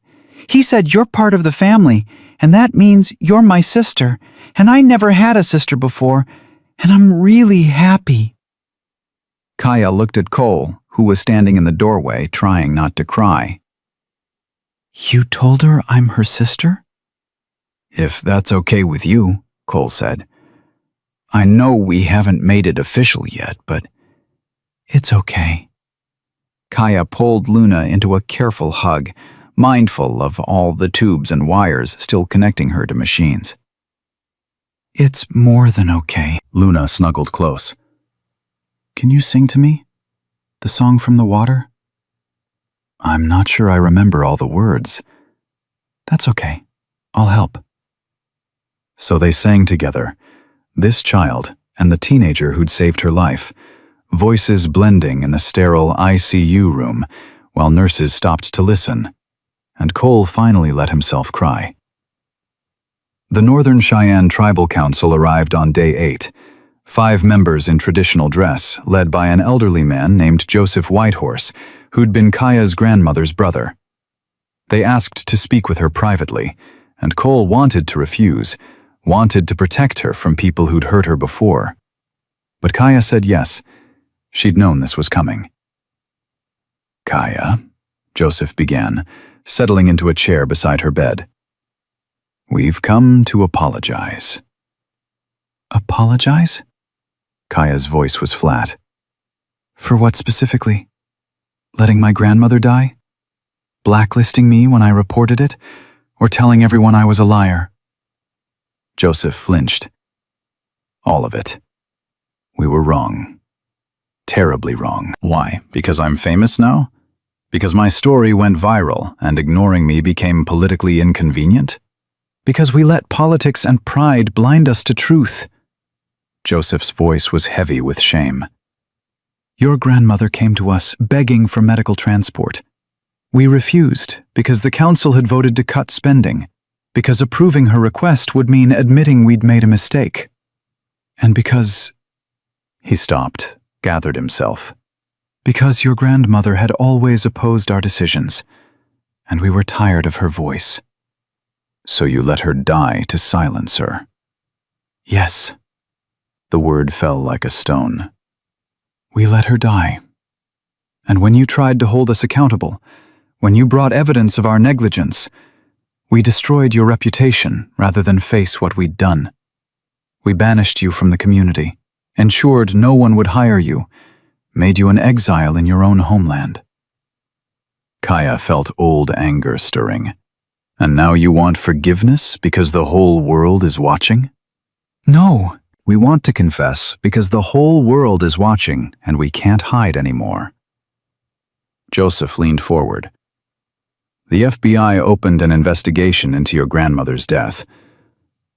He said you're part of the family, and that means you're my sister, and I never had a sister before, and I'm really happy. Kaya looked at Cole, who was standing in the doorway trying not to cry. You told her I'm her sister? If that's okay with you, Cole said. I know we haven't made it official yet, but it's okay. Kaya pulled Luna into a careful hug, mindful of all the tubes and wires still connecting her to machines. It's more than okay. Luna snuggled close. Can you sing to me? The song from the water? I'm not sure I remember all the words. That's okay. I'll help. So they sang together, this child and the teenager who'd saved her life, voices blending in the sterile ICU room while nurses stopped to listen, and Cole finally let himself cry. The Northern Cheyenne Tribal Council arrived on day 8, 5 members in traditional dress, led by an elderly man named Joseph Whitehorse, who'd been Kaya's grandmother's brother. They asked to speak with her privately, and Cole wanted to refuse, wanted to protect her from people who'd hurt her before. But Kaya said yes. She'd known this was coming. Kaya, Joseph began, settling into a chair beside her bed. We've come to apologize. Apologize? Kaya's voice was flat. For what specifically? Letting my grandmother die? Blacklisting me when I reported it? Or telling everyone I was a liar? Joseph flinched. All of it. We were wrong. Terribly wrong. Why? Because I'm famous now? Because my story went viral and ignoring me became politically inconvenient? Because we let politics and pride blind us to truth? Joseph's voice was heavy with shame. Your grandmother came to us begging for medical transport. We refused because the council had voted to cut spending, because approving her request would mean admitting we'd made a mistake. And because... He stopped, gathered himself. Because your grandmother had always opposed our decisions, and we were tired of her voice. So you let her die to silence her? Yes. The word fell like a stone. We let her die. And when you tried to hold us accountable, when you brought evidence of our negligence, we destroyed your reputation rather than face what we'd done. We banished you from the community, ensured no one would hire you, made you an exile in your own homeland. Kaya felt old anger stirring. And now you want forgiveness because the whole world is watching? No. We want to confess because the whole world is watching and we can't hide anymore. Joseph leaned forward. The FBI opened an investigation into your grandmother's death.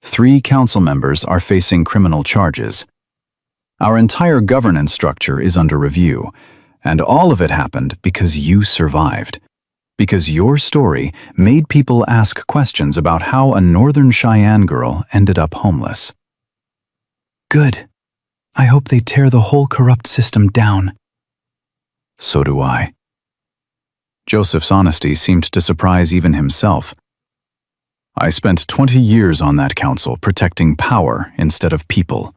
3 council members are facing criminal charges. Our entire governance structure is under review, and all of it happened because you survived. Because your story made people ask questions about how a Northern Cheyenne girl ended up homeless. Good. I hope they tear the whole corrupt system down. So do I. Joseph's honesty seemed to surprise even himself. I spent 20 years on that council protecting power instead of people.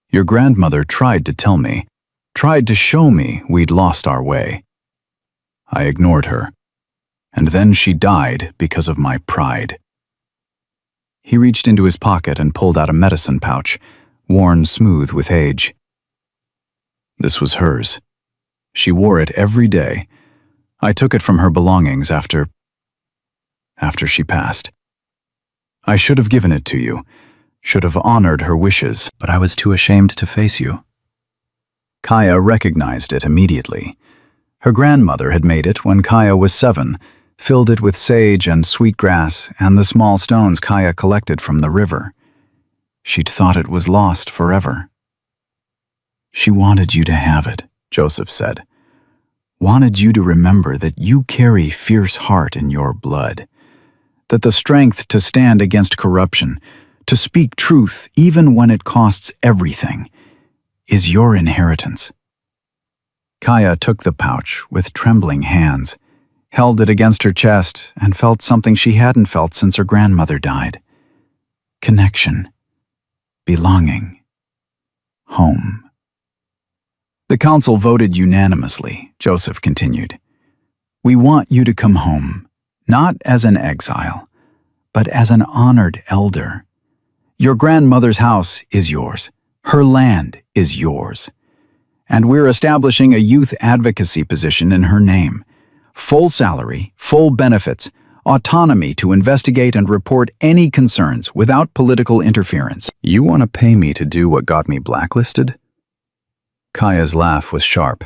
Your grandmother tried to tell me, tried to show me we'd lost our way. I ignored her. And then she died because of my pride. He reached into his pocket and pulled out a medicine pouch, worn smooth with age. This was hers. She wore it every day. I took it from her belongings after she passed. I should have given it to you, should have honored her wishes, but I was too ashamed to face you. Kaya recognized it immediately. Her grandmother had made it when Kaya was 7, filled it with sage and sweetgrass and the small stones Kaya collected from the river. She'd thought it was lost forever. She wanted you to have it, Joseph said. Wanted you to remember that you carry fierce heart in your blood, that the strength to stand against corruption, to speak truth even when it costs everything, is your inheritance. Kaya took the pouch with trembling hands, held it against her chest, and felt something she hadn't felt since her grandmother died. Connection. Belonging. Home. The council voted unanimously, Joseph continued. We want you to come home, not as an exile, but as an honored elder. Your grandmother's house is yours. Her land is yours. And we're establishing a youth advocacy position in her name. Full salary, full benefits, autonomy to investigate and report any concerns without political interference. You want to pay me to do what got me blacklisted? Kaya's laugh was sharp.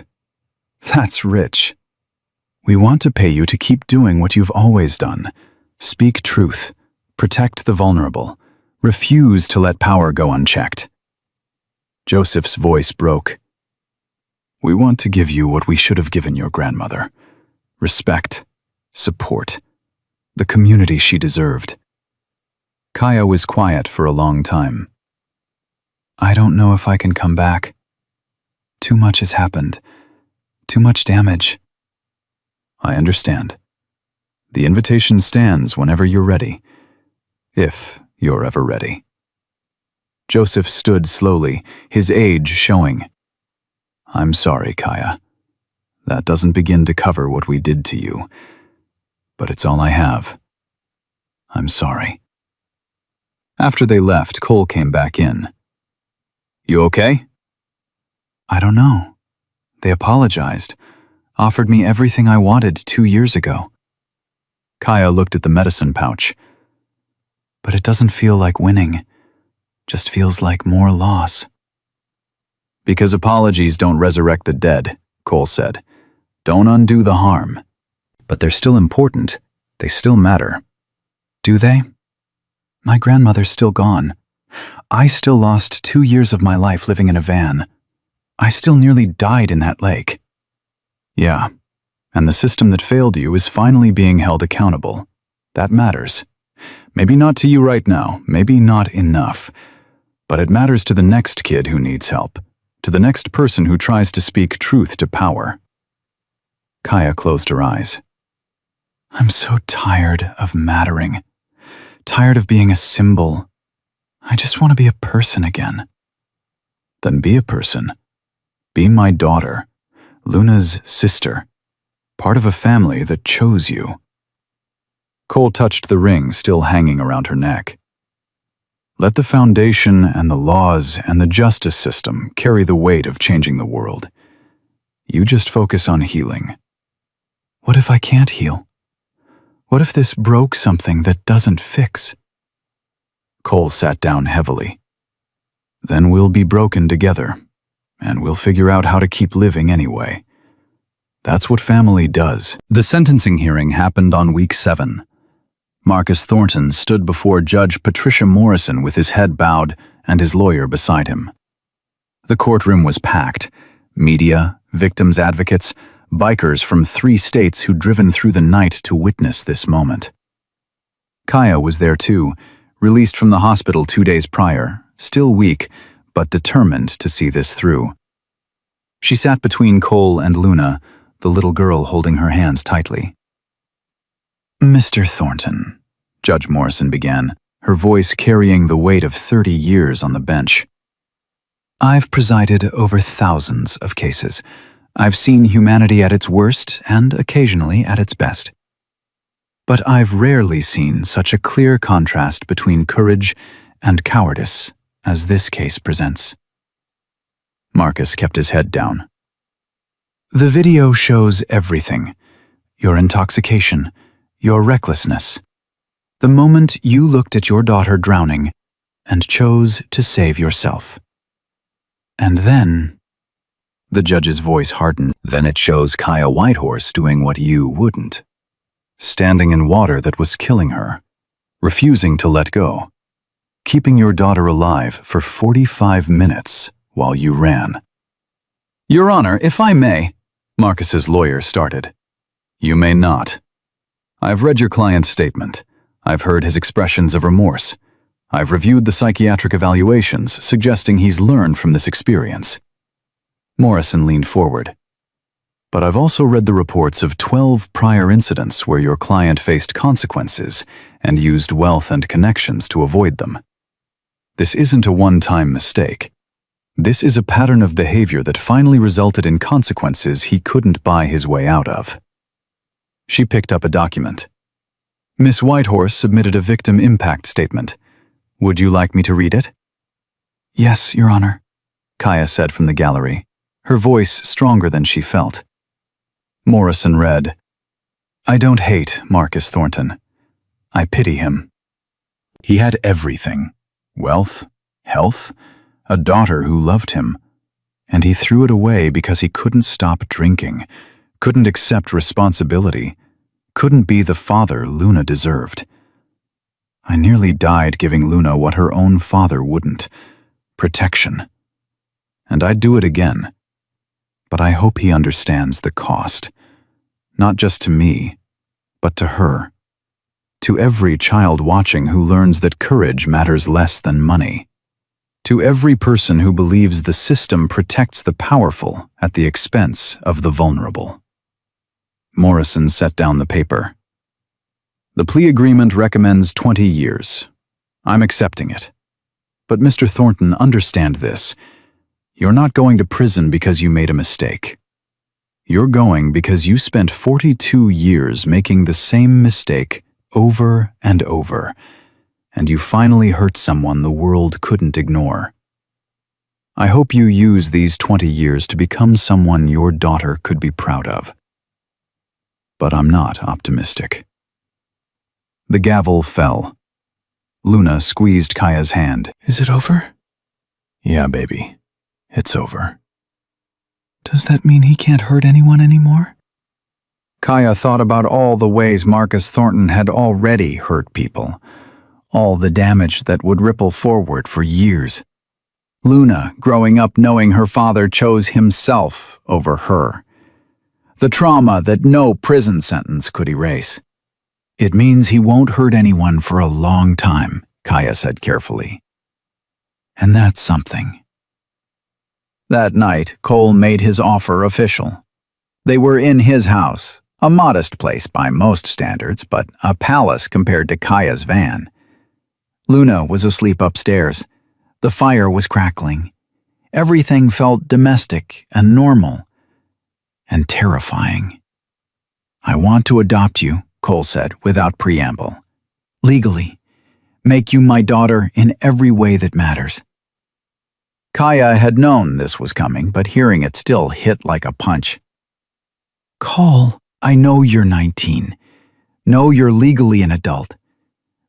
That's rich. We want to pay you to keep doing what you've always done. Speak truth. Protect the vulnerable. Refuse to let power go unchecked. Joseph's voice broke. We want to give you what we should have given your grandmother. Respect. Support. The community she deserved. Kaya was quiet for a long time. I don't know if I can come back. Too much has happened. Too much damage. I understand. The invitation stands whenever you're ready. If you're ever ready. Joseph stood slowly, his age showing. I'm sorry, Kaya. That doesn't begin to cover what we did to you. But it's all I have. I'm sorry. After they left, Cole came back in. You okay? I don't know. They apologized, offered me everything I wanted 2 years ago. Kaya looked at the medicine pouch. But it doesn't feel like winning. Just feels like more loss. Because apologies don't resurrect the dead, Cole said. Don't undo the harm. But they're still important. They still matter. Do they? My grandmother's still gone. I still lost 2 years of my life living in a van. I still nearly died in that lake. Yeah, and the system that failed you is finally being held accountable. That matters. Maybe not to you right now, maybe not enough. But it matters to the next kid who needs help, to the next person who tries to speak truth to power. Kaya closed her eyes. I'm so tired of mattering. Tired of being a symbol. I just want to be a person again. Then be a person. Be my daughter, Luna's sister, part of a family that chose you. Cole touched the ring still hanging around her neck. Let the foundation and the laws and the justice system carry the weight of changing the world. You just focus on healing. What if I can't heal? What if this broke something that doesn't fix? Cole sat down heavily. Then we'll be broken together, and we'll figure out how to keep living anyway. That's what family does. The sentencing hearing happened on week 7. Marcus Thornton stood before Judge Patricia Morrison with his head bowed and his lawyer beside him. The courtroom was packed. Media, victims' advocates, bikers from 3 states who'd driven through the night to witness this moment. Kaya was there too, released from the hospital 2 days prior, still weak, but determined to see this through. She sat between Cole and Luna, the little girl holding her hands tightly. Mr. Thornton, Judge Morrison began, her voice carrying the weight of 30 years on the bench. I've presided over thousands of cases. I've seen humanity at its worst and occasionally at its best. But I've rarely seen such a clear contrast between courage and cowardice as this case presents. Marcus kept his head down. The video shows everything. Your intoxication, your recklessness. The moment you looked at your daughter drowning and chose to save yourself. And then, the judge's voice hardened. Then it shows Kaya Whitehorse doing what you wouldn't. Standing in water that was killing her, refusing to let go, keeping your daughter alive for 45 minutes while you ran. Your Honor, if I may, Marcus's lawyer started. You may not. I've read your client's statement. I've heard his expressions of remorse. I've reviewed the psychiatric evaluations suggesting he's learned from this experience. Morrison leaned forward. But I've also read the reports of 12 prior incidents where your client faced consequences and used wealth and connections to avoid them. This isn't a one-time mistake. This is a pattern of behavior that finally resulted in consequences he couldn't buy his way out of. She picked up a document. Miss Whitehorse submitted a victim impact statement. Would you like me to read it? Yes, Your Honor, Kaya said from the gallery, her voice stronger than she felt. Morrison read, I don't hate Marcus Thornton. I pity him. He had everything. Wealth, health, a daughter who loved him. And he threw it away because he couldn't stop drinking, couldn't accept responsibility, couldn't be the father Luna deserved. I nearly died giving Luna what her own father wouldn't, protection. And I'd do it again. But I hope he understands the cost, not just to me, but to her, to every child watching who learns that courage matters less than money, to every person who believes the system protects the powerful at the expense of the vulnerable. Morrison set down the paper. The plea agreement recommends 20 years. I'm accepting it. But Mr. Thornton, understand this. You're not going to prison because you made a mistake. You're going because you spent 42 years making the same mistake over and over, and you finally hurt someone the world couldn't ignore. I hope you use these 20 years to become someone your daughter could be proud of. But I'm not optimistic. The gavel fell. Luna squeezed Kaya's hand. Is it over? Yeah, baby. It's over. Does that mean he can't hurt anyone anymore? Kaya thought about all the ways Marcus Thornton had already hurt people, all the damage that would ripple forward for years. Luna, growing up knowing her father chose himself over her. The trauma that no prison sentence could erase. It means he won't hurt anyone for a long time, Kaya said carefully. And that's something. That night, Cole made his offer official. They were in his house, a modest place by most standards, but a palace compared to Kaya's van. Luna was asleep upstairs. The fire was crackling. Everything felt domestic and normal, and terrifying. I want to adopt you, Cole said without preamble. Legally. Make you my daughter in every way that matters. Kaya had known this was coming, but hearing it still hit like a punch. Cole, I know you're 19. Know you're legally an adult.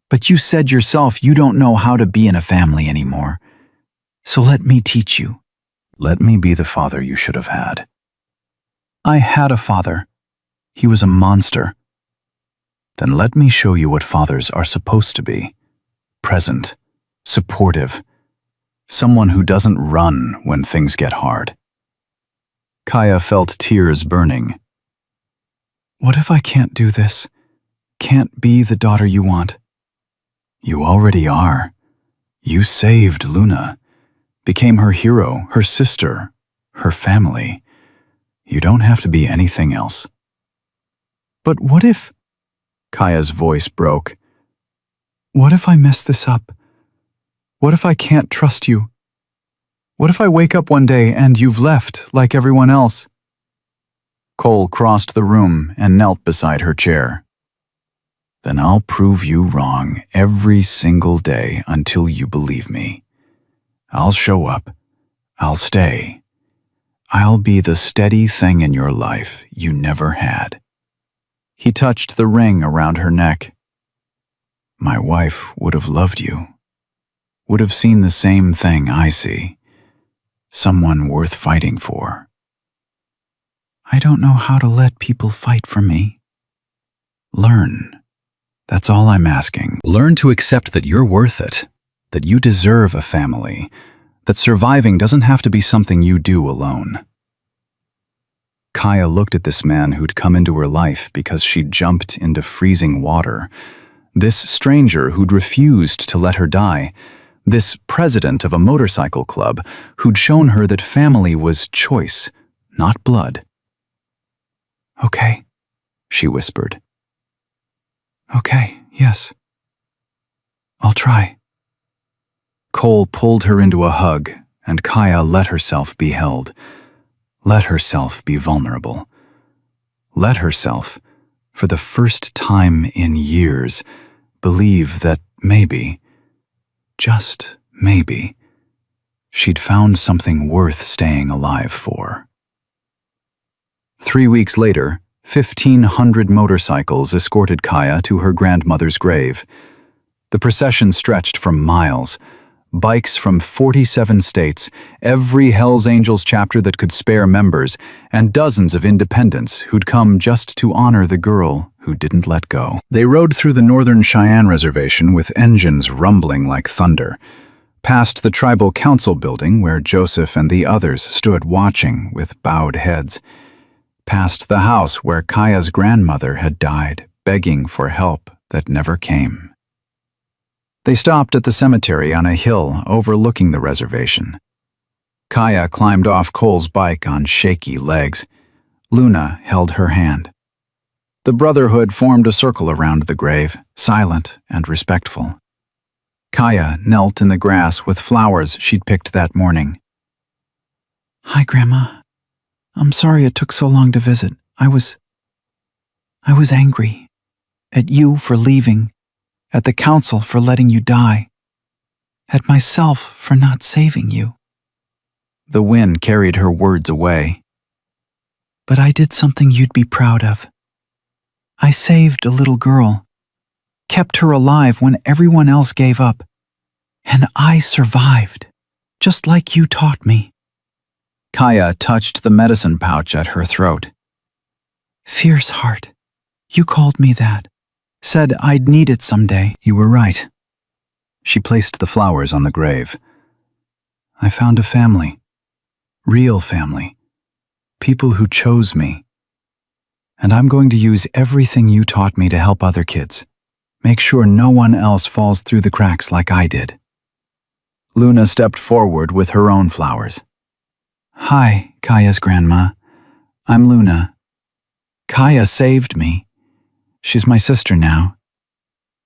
But you said yourself you don't know how to be in a family anymore. So let me teach you. Let me be the father you should have had. I had a father. He was a monster. Then let me show you what fathers are supposed to be. Present, supportive, someone who doesn't run when things get hard. Kaya felt tears burning. What if I can't do this? Can't be the daughter you want? You already are. You saved Luna, became her hero, her sister, her family. You don't have to be anything else. But what if... Kaya's voice broke. What if I mess this up? What if I can't trust you? What if I wake up one day and you've left like everyone else? Cole crossed the room and knelt beside her chair. Then I'll prove you wrong every single day until you believe me. I'll show up. I'll stay. I'll be the steady thing in your life you never had. He touched the ring around her neck. My wife would have loved you. Would have seen the same thing I see. Someone worth fighting for. I don't know how to let people fight for me. Learn. That's all I'm asking. Learn to accept that you're worth it, that you deserve a family, that surviving doesn't have to be something you do alone. Kaya looked at this man who'd come into her life because she'd jumped into freezing water, this stranger who'd refused to let her die, This president of a motorcycle club who'd shown her that family was choice, not blood. "Okay," she whispered. "Okay, yes. I'll try." Cole pulled her into a hug, and Kaya let herself be held. Let herself be vulnerable. Let herself, for the first time in years, believe that maybe, just maybe, she'd found something worth staying alive for. 3 weeks later, 1,500 motorcycles escorted Kaya to her grandmother's grave. The procession stretched for miles. Bikes from 47 states, every Hells Angels chapter that could spare members, and dozens of independents who'd come just to honor the girl who didn't let go. They rode through the Northern Cheyenne Reservation with engines rumbling like thunder, past the tribal council building where Joseph and the others stood watching with bowed heads, past the house where Kaya's grandmother had died, begging for help that never came. They stopped at the cemetery on a hill overlooking the reservation. Kaya climbed off Cole's bike on shaky legs. Luna held her hand. The brotherhood formed a circle around the grave, silent and respectful. Kaya knelt in the grass with flowers she'd picked that morning. "Hi, Grandma. I'm sorry it took so long to visit. I was angry at you for leaving, at the council for letting you die, at myself for not saving you." The wind carried her words away. "But I did something you'd be proud of. I saved a little girl, kept her alive when everyone else gave up, and I survived, just like you taught me." Kaya touched the medicine pouch at her throat. "Fierce heart, you called me that. Said I'd need it someday." "You were right." She placed the flowers on the grave. "I found a family. Real family. People who chose me. And I'm going to use everything you taught me to help other kids. Make sure no one else falls through the cracks like I did." Luna stepped forward with her own flowers. "Hi, Kaya's grandma. I'm Luna. Kaya saved me. She's my sister now.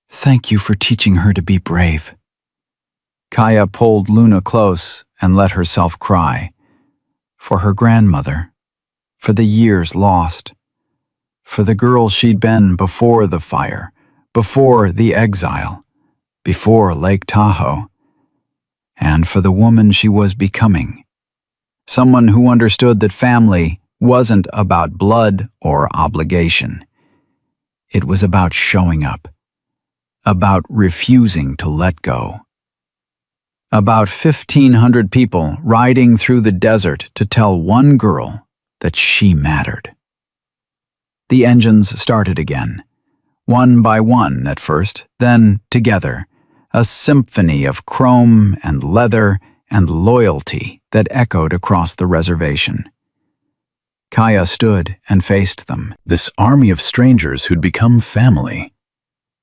Thank you for teaching her to be brave." Kaya pulled Luna close and let herself cry. For her grandmother, for the years lost, for the girl she'd been before the fire, before the exile, before Lake Tahoe, and for the woman she was becoming. Someone who understood that family wasn't about blood or obligation. It was about showing up, about refusing to let go. About 1,500 people riding through the desert to tell one girl that she mattered. The engines started again, one by one at first, then together, a symphony of chrome and leather and loyalty that echoed across the reservation. Kaya stood and faced them, this army of strangers who'd become family,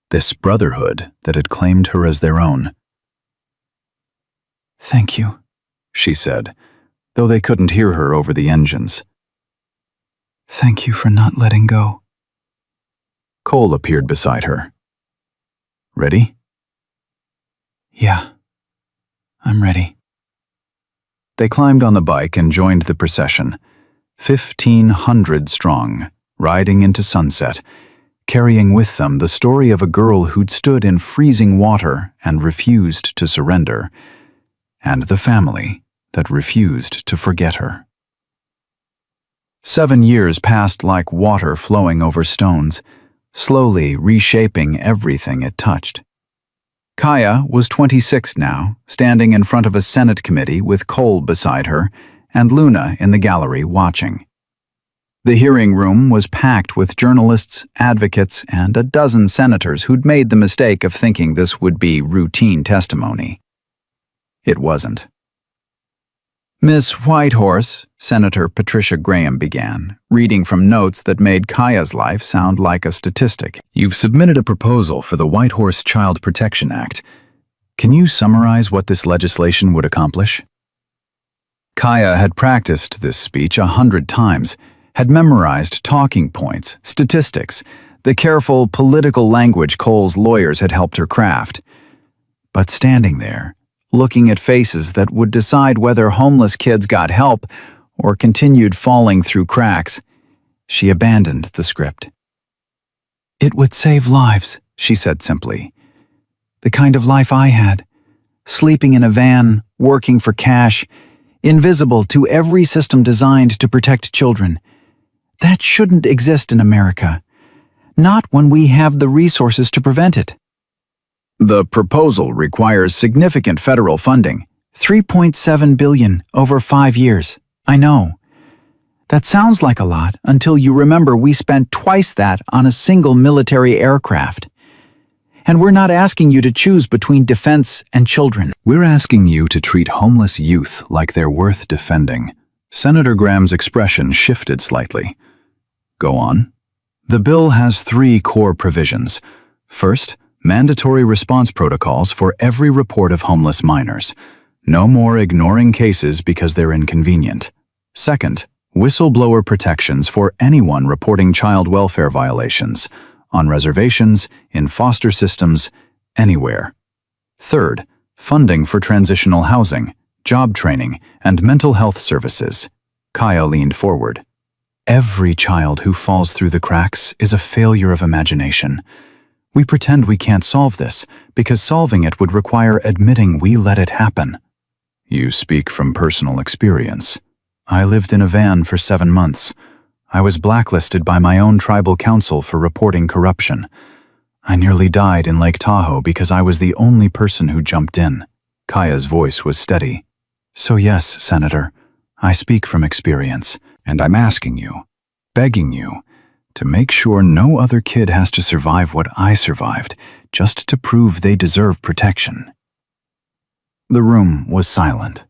this brotherhood that had claimed her as their own. "Thank you," she said, though they couldn't hear her over the engines. "Thank you for not letting go." Cole appeared beside her. "Ready?" "Yeah, I'm ready." They climbed on the bike and joined the procession, 1,500 strong, riding into sunset, carrying with them the story of a girl who'd stood in freezing water and refused to surrender, and the family that refused to forget her. 7 years passed like water flowing over stones, slowly reshaping everything it touched. Kaya was 26 now, standing in front of a Senate committee with Cole beside her and Luna in the gallery watching. The hearing room was packed with journalists, advocates, and a dozen senators who'd made the mistake of thinking this would be routine testimony. It wasn't. "Miss Whitehorse," Senator Patricia Graham began, reading from notes that made Kaya's life sound like a statistic. "You've submitted a proposal for the Whitehorse Child Protection Act. Can you summarize what this legislation would accomplish? Kaya had practiced this speech 100 times, had memorized talking points, statistics, the careful political language Cole's lawyers had helped her craft. But standing there, looking at faces that would decide whether homeless kids got help or continued falling through cracks, she abandoned the script. "It would save lives," she said simply. "The kind of life I had, sleeping in a van, working for cash, invisible to every system designed to protect children. That shouldn't exist in America, not when we have the resources to prevent it." The proposal requires significant federal funding, $3.7 billion over 5 years. I know. That sounds like a lot until you remember we spent twice that on a single military aircraft. And we're not asking you to choose between defense and children. We're asking you to treat homeless youth like they're worth defending. Senator Graham's expression shifted slightly. Go on. The bill has 3 core provisions. First, mandatory response protocols for every report of homeless minors. No more ignoring cases because they're inconvenient. Second, whistleblower protections for anyone reporting child welfare violations, on reservations, in foster systems, anywhere. Third, funding for transitional housing, job training, and mental health services. Kaya leaned forward. Every child who falls through the cracks is a failure of imagination. We pretend we can't solve this because solving it would require admitting we let it happen. You speak from personal experience. I lived in a van for 7 months. I was blacklisted by my own tribal council for reporting corruption. I nearly died in Lake Tahoe because I was the only person who jumped in. Kaya's voice was steady. So yes, Senator, I speak from experience. And I'm asking you, begging you, to make sure no other kid has to survive what I survived just to prove they deserve protection. The room was silent.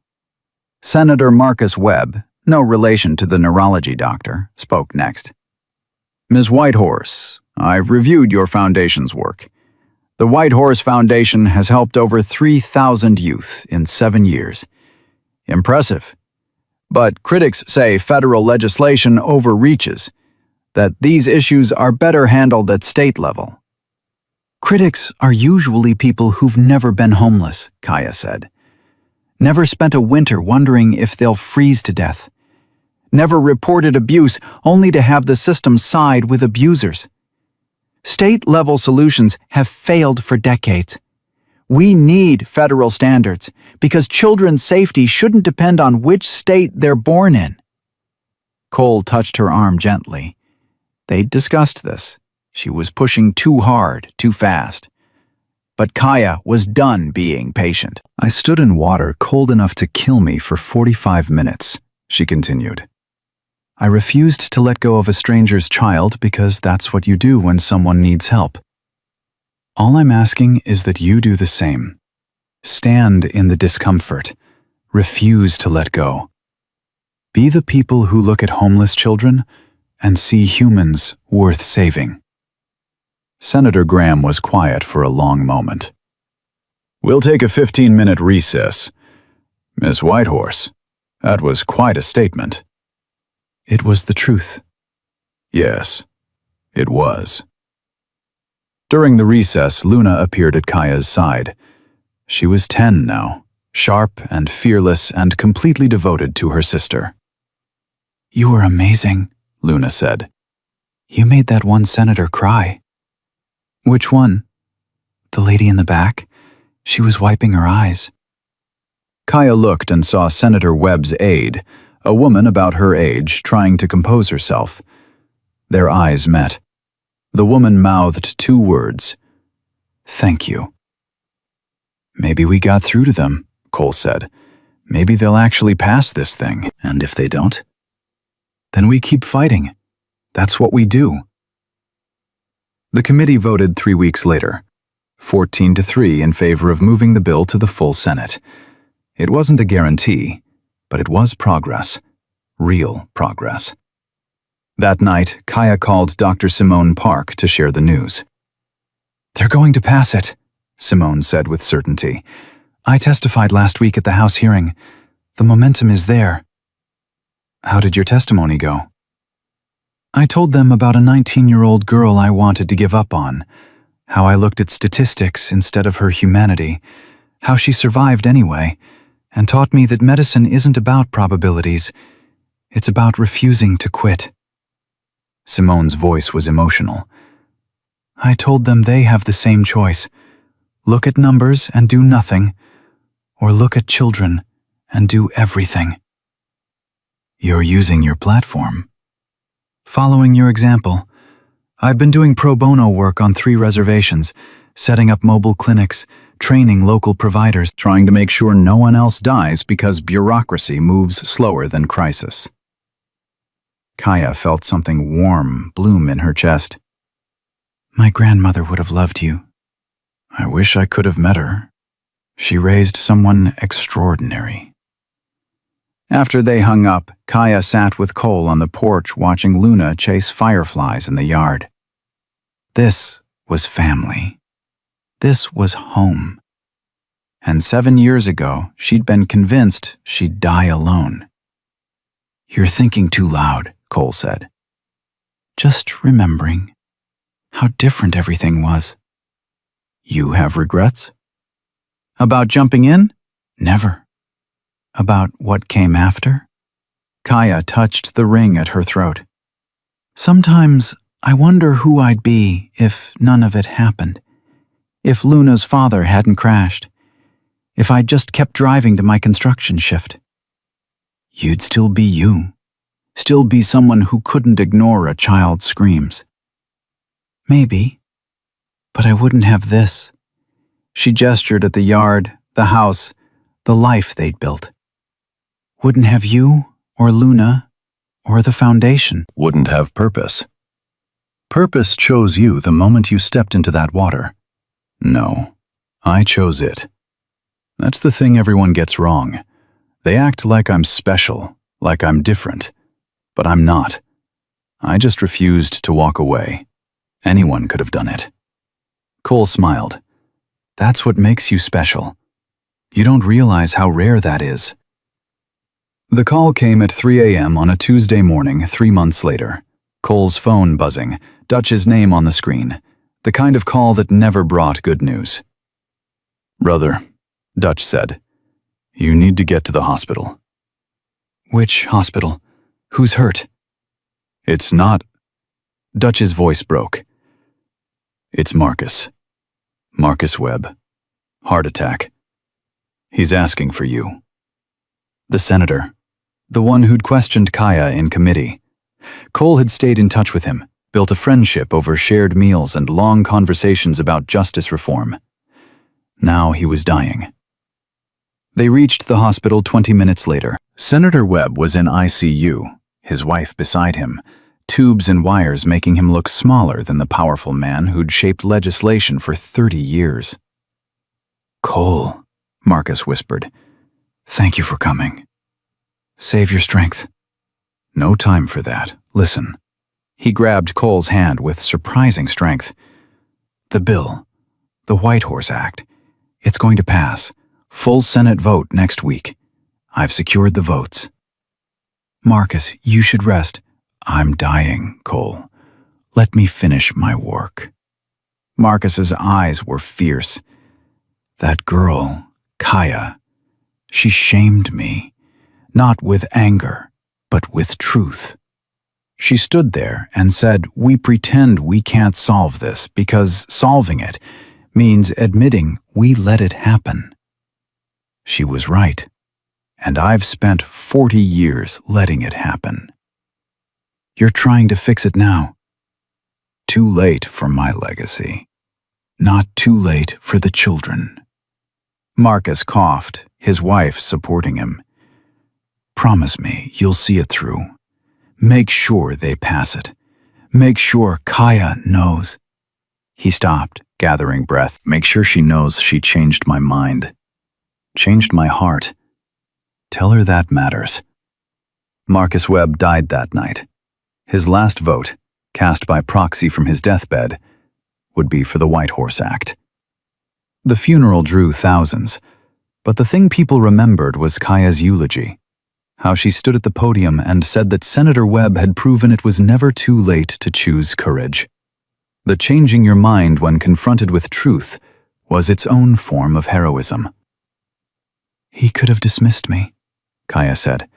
Senator Marcus Webb, no relation to the neurology doctor, spoke next. "Ms. Whitehorse, I've reviewed your foundation's work. The Whitehorse Foundation has helped over 3,000 youth in 7 years. Impressive. But critics say federal legislation overreaches, that these issues are better handled at state level." "Critics are usually people who've never been homeless," Kaya said. "Never spent a winter wondering if they'll freeze to death. Never reported abuse only to have the system side with abusers. State-level solutions have failed for decades. We need federal standards because children's safety shouldn't depend on which state they're born in." Cole touched her arm gently. They'd discussed this. She was pushing too hard, too fast. But Kaya was done being patient. "I stood in water cold enough to kill me for 45 minutes, she continued. "I refused to let go of a stranger's child because that's what you do when someone needs help. All I'm asking is that you do the same. Stand in the discomfort. Refuse to let go. Be the people who look at homeless children and see humans worth saving." Senator Graham was quiet for a long moment. "We'll take a 15-minute recess. Miss Whitehorse, that was quite a statement." "It was the truth." "Yes, it was." During the recess, Luna appeared at Kaya's side. She was 10 now, sharp and fearless and completely devoted to her sister. "You were amazing," Luna said. "You made that one senator cry." "Which one?" "The lady in the back. She was wiping her eyes." Kaya looked and saw Senator Webb's aide, a woman about her age, trying to compose herself. Their eyes met. The woman mouthed 2 words. "Thank you." "Maybe we got through to them," Cole said. "Maybe they'll actually pass this thing, and if they don't, then we keep fighting. That's what we do." The committee voted 3 weeks later, 14-3 in favor of moving the bill to the full Senate. It wasn't a guarantee, but it was progress. Real progress. That night, Kaya called Dr. Simone Park to share the news. "They're going to pass it," Simone said with certainty. I testified last week at the House hearing. The momentum is there. How did your testimony go? I told them about a 19-year-old girl I wanted to give up on, how I looked at statistics instead of her humanity, how she survived anyway, and taught me that medicine isn't about probabilities. It's about refusing to quit. Simone's voice was emotional. I told them they have the same choice. Look at numbers and do nothing, or look at children and do everything. You're using your platform. Following your example, I've been doing pro bono work on 3 reservations, setting up mobile clinics, training local providers, trying to make sure no one else dies because bureaucracy moves slower than crisis. Kaya felt something warm bloom in her chest. My grandmother would have loved you. I wish I could have met her. She raised someone extraordinary. After they hung up, Kaya sat with Cole on the porch watching Luna chase fireflies in the yard. This was family. This was home. And 7 years ago, she'd been convinced she'd die alone. You're thinking too loud, Cole said. Just remembering how different everything was. You have regrets? About jumping in? Never. About what came after? Kaya touched the ring at her throat. Sometimes I wonder who I'd be if none of it happened. If Luna's father hadn't crashed. If I'd just kept driving to my construction shift. You'd still be you. Still be someone who couldn't ignore a child's screams. Maybe. But I wouldn't have this. She gestured at the yard, the house, the life they'd built. Wouldn't have you, or Luna, or the foundation. Wouldn't have purpose. Purpose chose you the moment you stepped into that water. No, I chose it. That's the thing everyone gets wrong. They act like I'm special, like I'm different. But I'm not. I just refused to walk away. Anyone could have done it. Cole smiled. That's what makes you special. You don't realize how rare that is. The call came at 3 a.m. on a Tuesday morning 3 months later. Cole's phone buzzing, Dutch's name on the screen. The kind of call that never brought good news. Brother, Dutch said, you need to get to the hospital. Which hospital? Who's hurt? It's not. Dutch's voice broke. It's Marcus. Marcus Webb. Heart attack. He's asking for you. The senator. The one who'd questioned Kaya in committee. Cole had stayed in touch with him, built a friendship over shared meals and long conversations about justice reform. Now he was dying. They reached the hospital 20 minutes later. Senator Webb was in ICU, his wife beside him, tubes and wires making him look smaller than the powerful man who'd shaped legislation for 30 years. Cole, Marcus whispered, thank you for coming. Save your strength. No time for that. Listen. He grabbed Cole's hand with surprising strength. The bill, the White Horse Act, it's going to pass. Full Senate vote next week. I've secured the votes. Marcus, you should rest. I'm dying, Cole. Let me finish my work. Marcus's eyes were fierce. That girl, Kaya, she shamed me, not with anger, but with truth. She stood there and said, we pretend we can't solve this because solving it means admitting we let it happen. She was right, and I've spent 40 years letting it happen. You're trying to fix it now. Too late for my legacy. Not too late for the children. Marcus coughed, his wife supporting him. Promise me you'll see it through. Make sure they pass it. Make sure Kaya knows. He stopped, gathering breath. Make sure she knows she changed my mind. Changed my heart. Tell her that matters. Marcus Webb died that night. His last vote, cast by proxy from his deathbed, would be for the White Horse Act. The funeral drew thousands, but the thing people remembered was Kaya's eulogy. How she stood at the podium and said that Senator Webb had proven it was never too late to choose courage. The changing your mind when confronted with truth was its own form of heroism. "He could have dismissed me," Kaya said.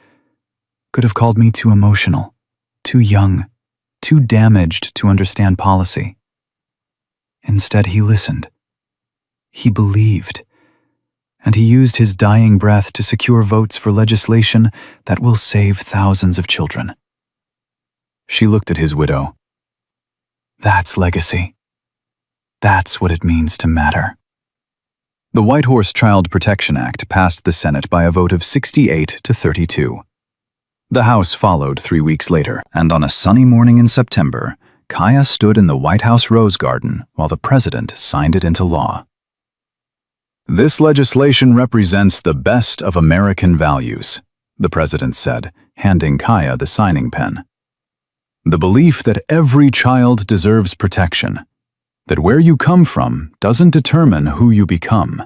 "Could have called me too emotional, too young, too damaged to understand policy. Instead, he listened. He believed. And he used his dying breath to secure votes for legislation that will save thousands of children." She looked at his widow. "That's legacy. That's what it means to matter." The White Horse Child Protection Act passed the Senate by a vote of 68 to 32. The House followed 3 weeks later, and on a sunny morning in September, Kaya stood in the White House Rose Garden while the president signed it into law. "This legislation represents the best of American values," the president said, handing Kaya the signing pen. "The belief that every child deserves protection, that where you come from doesn't determine who you become,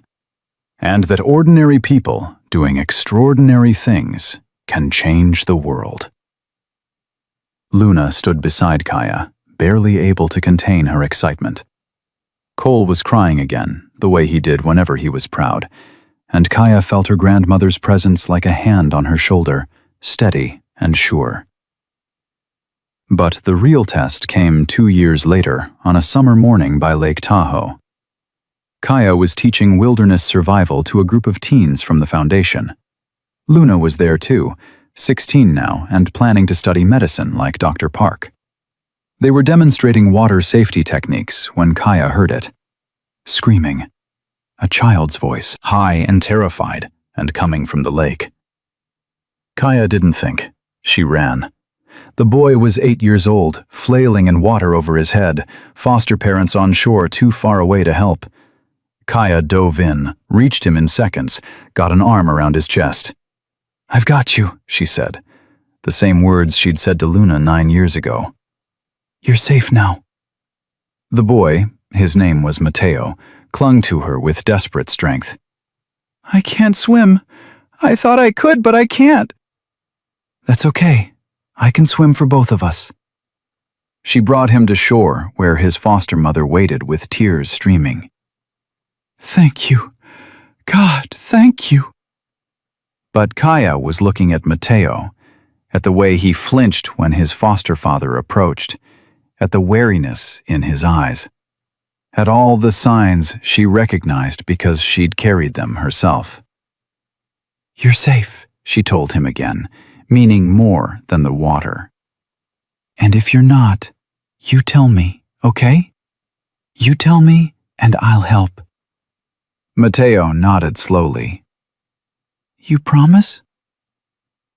and that ordinary people doing extraordinary things can change the world." Luna stood beside Kaya, barely able to contain her excitement. Cole was crying again, the way he did whenever he was proud, and Kaya felt her grandmother's presence like a hand on her shoulder, steady and sure. But the real test came 2 years later, on a summer morning by Lake Tahoe. Kaya was teaching wilderness survival to a group of teens from the foundation. Luna was there too, 16 now and planning to study medicine like Dr. Park. They were demonstrating water safety techniques when Kaya heard it. Screaming. A child's voice, high and terrified, and coming from the lake. Kaya didn't think. She ran. The boy was 8 years old, flailing in water over his head, foster parents on shore too far away to help. Kaya dove in, reached him in seconds, got an arm around his chest. "I've got you," she said, the same words she'd said to Luna 9 years ago. "You're safe now." The boy, his name was Mateo, clung to her with desperate strength. "I can't swim. I thought I could, but I can't." "That's okay. I can swim for both of us." She brought him to shore, where his foster mother waited with tears streaming. "Thank you. God, thank you." But Kaya was looking at Mateo, at the way he flinched when his foster father approached, at the wariness in his eyes, at all the signs she recognized because she'd carried them herself. "You're safe," she told him again, meaning more than the water. "And if you're not, you tell me, okay? You tell me, and I'll help." Mateo nodded slowly. "You promise?"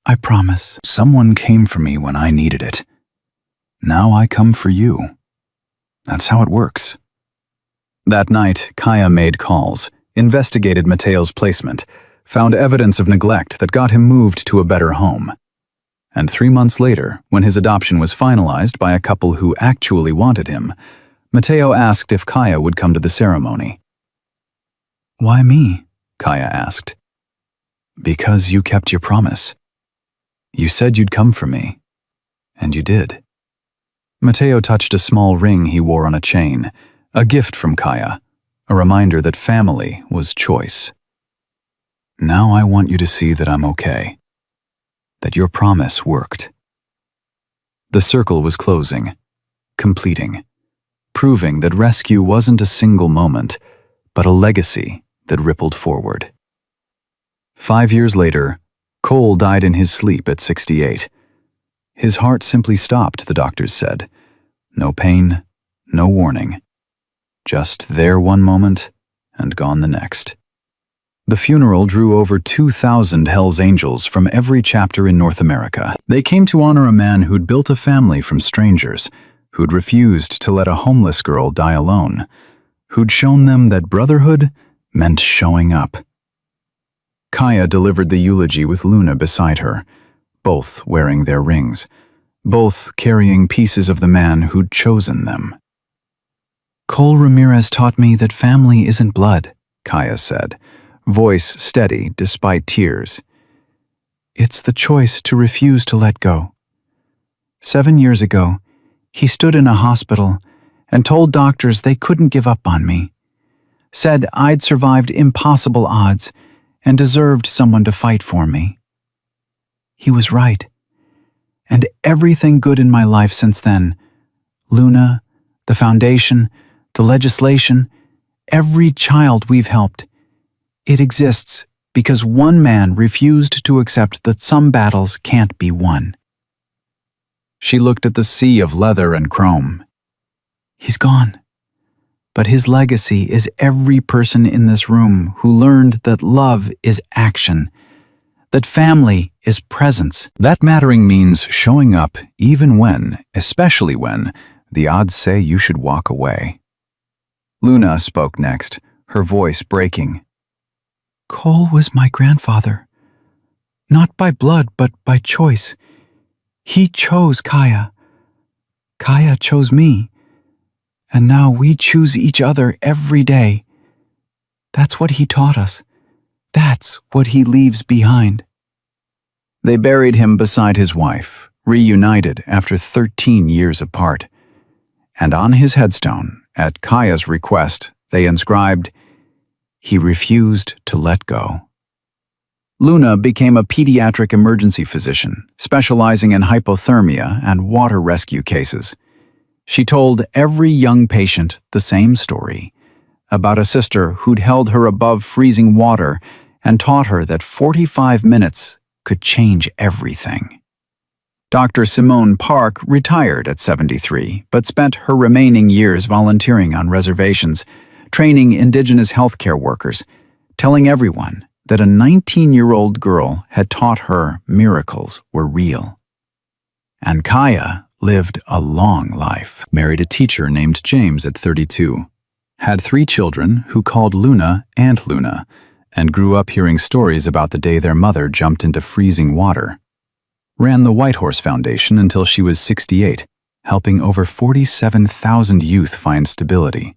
"I promise. Someone came for me when I needed it. Now I come for you. That's how it works." That night, Kaya made calls, investigated Mateo's placement, found evidence of neglect that got him moved to a better home. And 3 months later, when his adoption was finalized by a couple who actually wanted him, Mateo asked if Kaya would come to the ceremony. "Why me?" Kaya asked. "Because you kept your promise. You said you'd come for me, and you did." Mateo touched a small ring he wore on a chain, a gift from Kaya, a reminder that family was choice. "Now I want you to see that I'm okay, that your promise worked." The circle was closing, completing, proving that rescue wasn't a single moment, but a legacy that rippled forward. 5 years later, Cole died in his sleep at 68. His heart simply stopped, the doctors said. No pain, no warning. Just there one moment and gone the next. The funeral drew over 2,000 Hell's Angels from every chapter in North America. They came to honor a man who'd built a family from strangers, who'd refused to let a homeless girl die alone, who'd shown them that brotherhood meant showing up. Kaya delivered the eulogy with Luna beside her, both wearing their rings, both carrying pieces of the man who'd chosen them. "Cole Ramirez taught me that family isn't blood, Kaya said, voice steady despite tears. It's the choice to refuse to let go. 7 years ago, he stood in a hospital and told doctors they couldn't give up on me. Said I'd survived impossible odds and deserved someone to fight for me. He was right. And everything good in my life since then, Luna, the foundation, the legislation, every child we've helped, it exists because one man refused to accept that some battles can't be won. She looked at the sea of leather and chrome. He's gone. But his legacy is every person in this room who learned that love is action, that family is presence. That mattering means showing up even when, especially when, the odds say you should walk away. Luna spoke next, her voice breaking. Cole was my grandfather. Not by blood, but by choice. He chose Kaya. Kaya chose me. And now we choose each other every day. That's what he taught us. That's what he leaves behind. They buried him beside his wife, reunited after 13 years apart. And on his headstone, at Kaya's request, they inscribed, "He refused to let go." Luna became a pediatric emergency physician, specializing in hypothermia and water rescue cases. She told every young patient the same story, about a sister who'd held her above freezing water and taught her that 45 minutes could change everything. Dr. Simone Park retired at 73, but spent her remaining years volunteering on reservations, training indigenous healthcare workers, telling everyone that a 19-year-old girl had taught her miracles were real. And Kaya lived a long life, married a teacher named James at 32, had 3 children who called Luna Aunt Luna, and grew up hearing stories about the day their mother jumped into freezing water. Ran the White Horse Foundation until she was 68, helping over 47,000 youth find stability.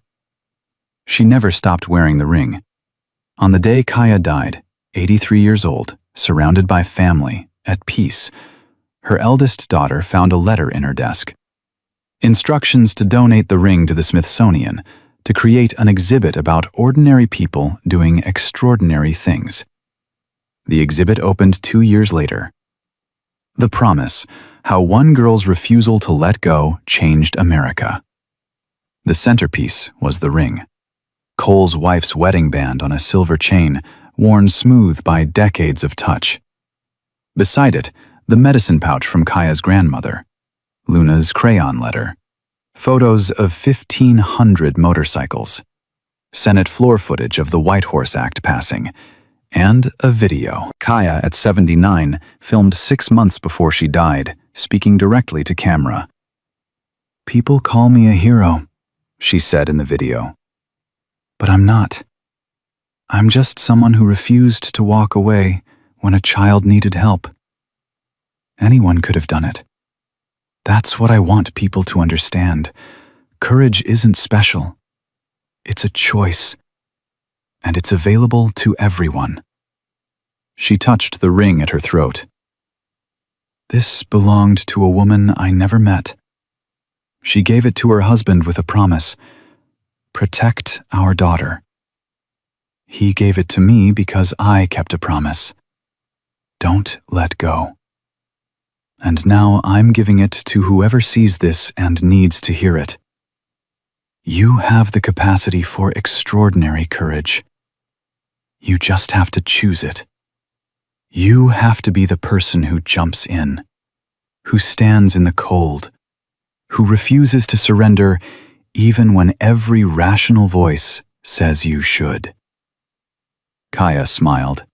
She never stopped wearing the ring. On the day Kaya died, 83 years old, surrounded by family, at peace, her eldest daughter found a letter in her desk. Instructions to donate the ring to the Smithsonian, to create an exhibit about ordinary people doing extraordinary things. The exhibit opened 2 years later. The Promise: How One Girl's Refusal to Let Go Changed America. The centerpiece was the ring. Cole's wife's wedding band on a silver chain, worn smooth by decades of touch. Beside it, the medicine pouch from Kaya's grandmother, Luna's crayon letter, photos of 1,500 motorcycles, Senate floor footage of the White Horse Act passing, and a video. Kaya, at 79, filmed 6 months before she died, speaking directly to camera. "People call me a hero," she said in the video. "But I'm not. I'm just someone who refused to walk away when a child needed help. Anyone could have done it. That's what I want people to understand. Courage isn't special. It's a choice. And it's available to everyone." She touched the ring at her throat. "This belonged to a woman I never met. She gave it to her husband with a promise: protect our daughter. He gave it to me because I kept a promise: don't let go. And now I'm giving it to whoever sees this and needs to hear it. You have the capacity for extraordinary courage. You just have to choose it. You have to be the person who jumps in, who stands in the cold, who refuses to surrender even when every rational voice says you should." Kaya smiled.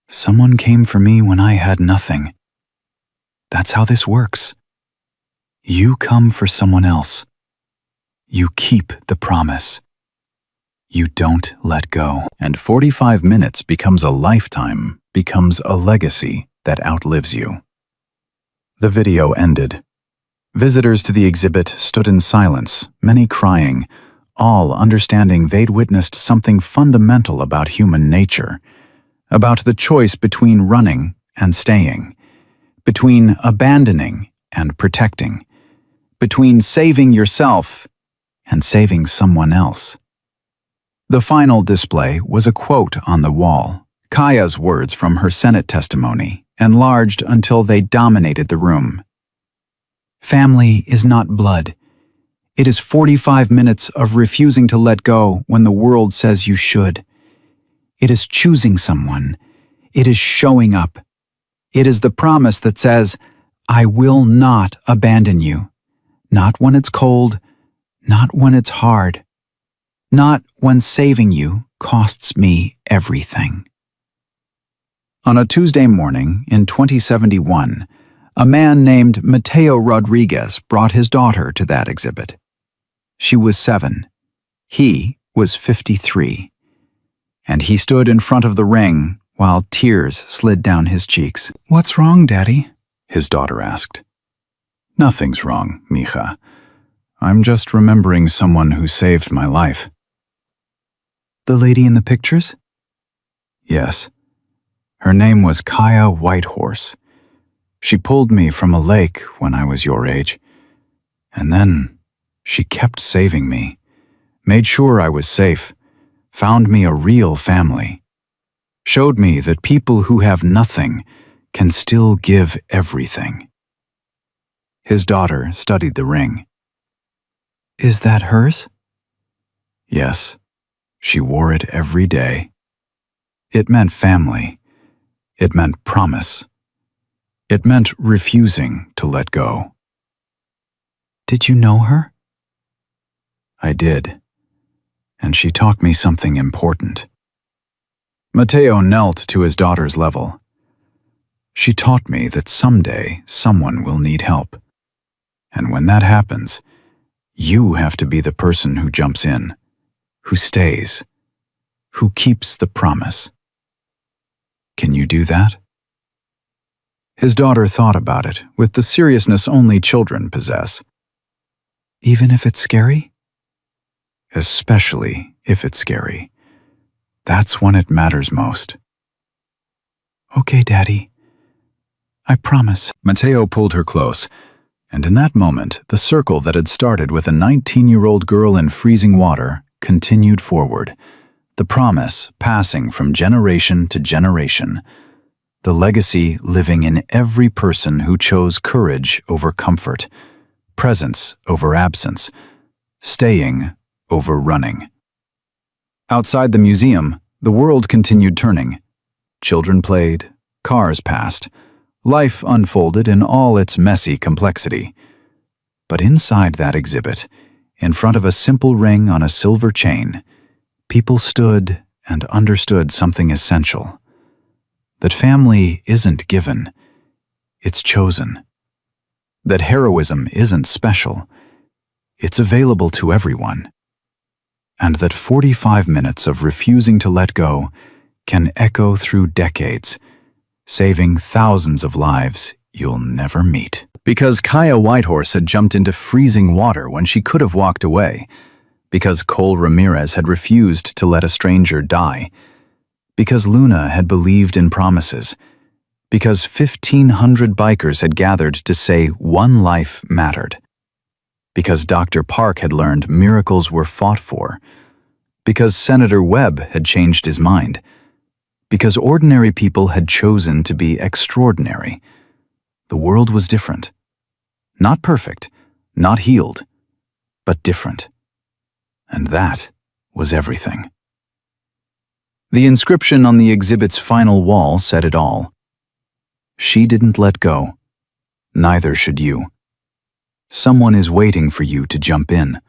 "Someone came for me when I had nothing. That's how this works. You come for someone else. You keep the promise. You don't let go." And 45 minutes becomes a lifetime, becomes a legacy that outlives you. The video ended. Visitors to the exhibit stood in silence, many crying, all understanding they'd witnessed something fundamental about human nature, about the choice between running and staying, between abandoning and protecting, between saving yourself and saving someone else. The final display was a quote on the wall, Kaya's words from her Senate testimony, enlarged until they dominated the room. "Family is not blood. It is 45 minutes of refusing to let go when the world says you should. It is choosing someone. It is showing up. It is the promise that says, I will not abandon you. Not when it's cold, not when it's hard, not when saving you costs me everything." On a Tuesday morning in 2071, a man named Mateo Rodriguez brought his daughter to that exhibit. She was 7. He was 53. And he stood in front of the ring while tears slid down his cheeks. What's wrong, Daddy? His daughter asked. "Nothing's wrong, mija. I'm just remembering someone who saved my life." The lady in the pictures? Yes. Her name was Kaya Whitehorse. She pulled me from a lake when I was your age. And then she kept saving me, made sure I was safe, found me a real family, showed me that people who have nothing can still give everything. His daughter studied the ring. Is that hers? Yes, she wore it every day. It meant family. It meant promise. It meant refusing to let go. Did you know her? I did, and she taught me something important. Mateo knelt to his daughter's level. She taught me that someday someone will need help. And when that happens, you have to be the person who jumps in, who stays, who keeps the promise. Can you do that? His daughter thought about it with the seriousness only children possess. Even if it's scary? Especially if it's scary. That's when it matters most. Okay, Daddy. I promise. Mateo pulled her close, and in that moment, the circle that had started with a 19-year-old girl in freezing water continued forward, the promise passing from generation to generation, the legacy living in every person who chose courage over comfort, presence over absence, staying over running. Outside the museum, the world continued turning. Children played, cars passed, life unfolded in all its messy complexity. But inside that exhibit, in front of a simple ring on a silver chain, people stood and understood something essential. That family isn't given, it's chosen. That heroism isn't special, it's available to everyone. And that 45 minutes of refusing to let go can echo through decades, saving thousands of lives you'll never meet. Because Kaya Whitehorse had jumped into freezing water when she could have walked away. Because Cole Ramirez had refused to let a stranger die. Because Luna had believed in promises. Because 1,500 bikers had gathered to say one life mattered. Because Dr. Park had learned miracles were fought for. Because Senator Webb had changed his mind. Because ordinary people had chosen to be extraordinary. The world was different. Not perfect, not healed, but different. And that was everything. The inscription on the exhibit's final wall said it all. She didn't let go. Neither should you. Someone is waiting for you to jump in.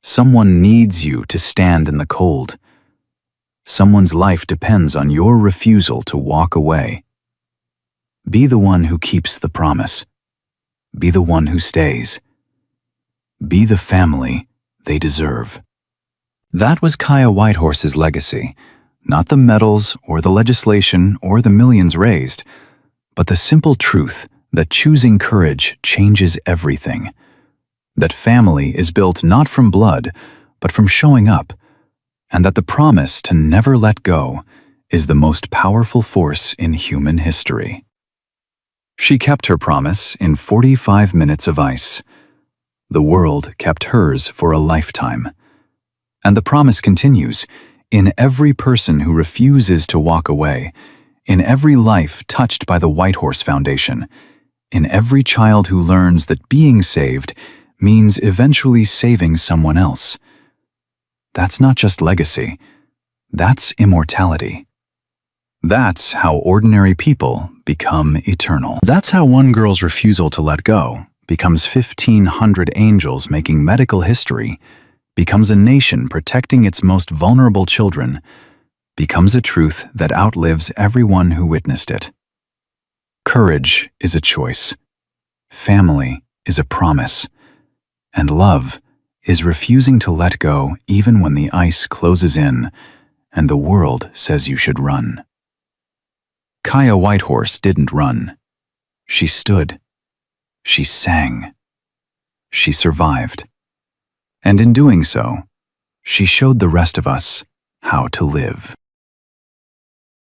Someone needs you to stand in the cold. Someone's life depends on your refusal to walk away. Be the one who keeps the promise. Be the one who stays. Be the family they deserve. That was Kaya Whitehorse's legacy. Not the medals or the legislation or the millions raised, but the simple truth that choosing courage changes everything. That family is built not from blood, but from showing up, and that the promise to never let go is the most powerful force in human history. She kept her promise in 45 minutes of ice. The world kept hers for a lifetime. And the promise continues in every person who refuses to walk away, in every life touched by the White Horse Foundation, in every child who learns that being saved means eventually saving someone else. That's not just legacy, that's immortality. That's how ordinary people become eternal. That's how one girl's refusal to let go becomes 1,500 angels making medical history, becomes a nation protecting its most vulnerable children, becomes a truth that outlives everyone who witnessed it. Courage is a choice. Family is a promise. And love is refusing to let go even when the ice closes in and the world says you should run. Kaya Whitehorse didn't run. She stood. She sang. She survived. And in doing so, she showed the rest of us how to live.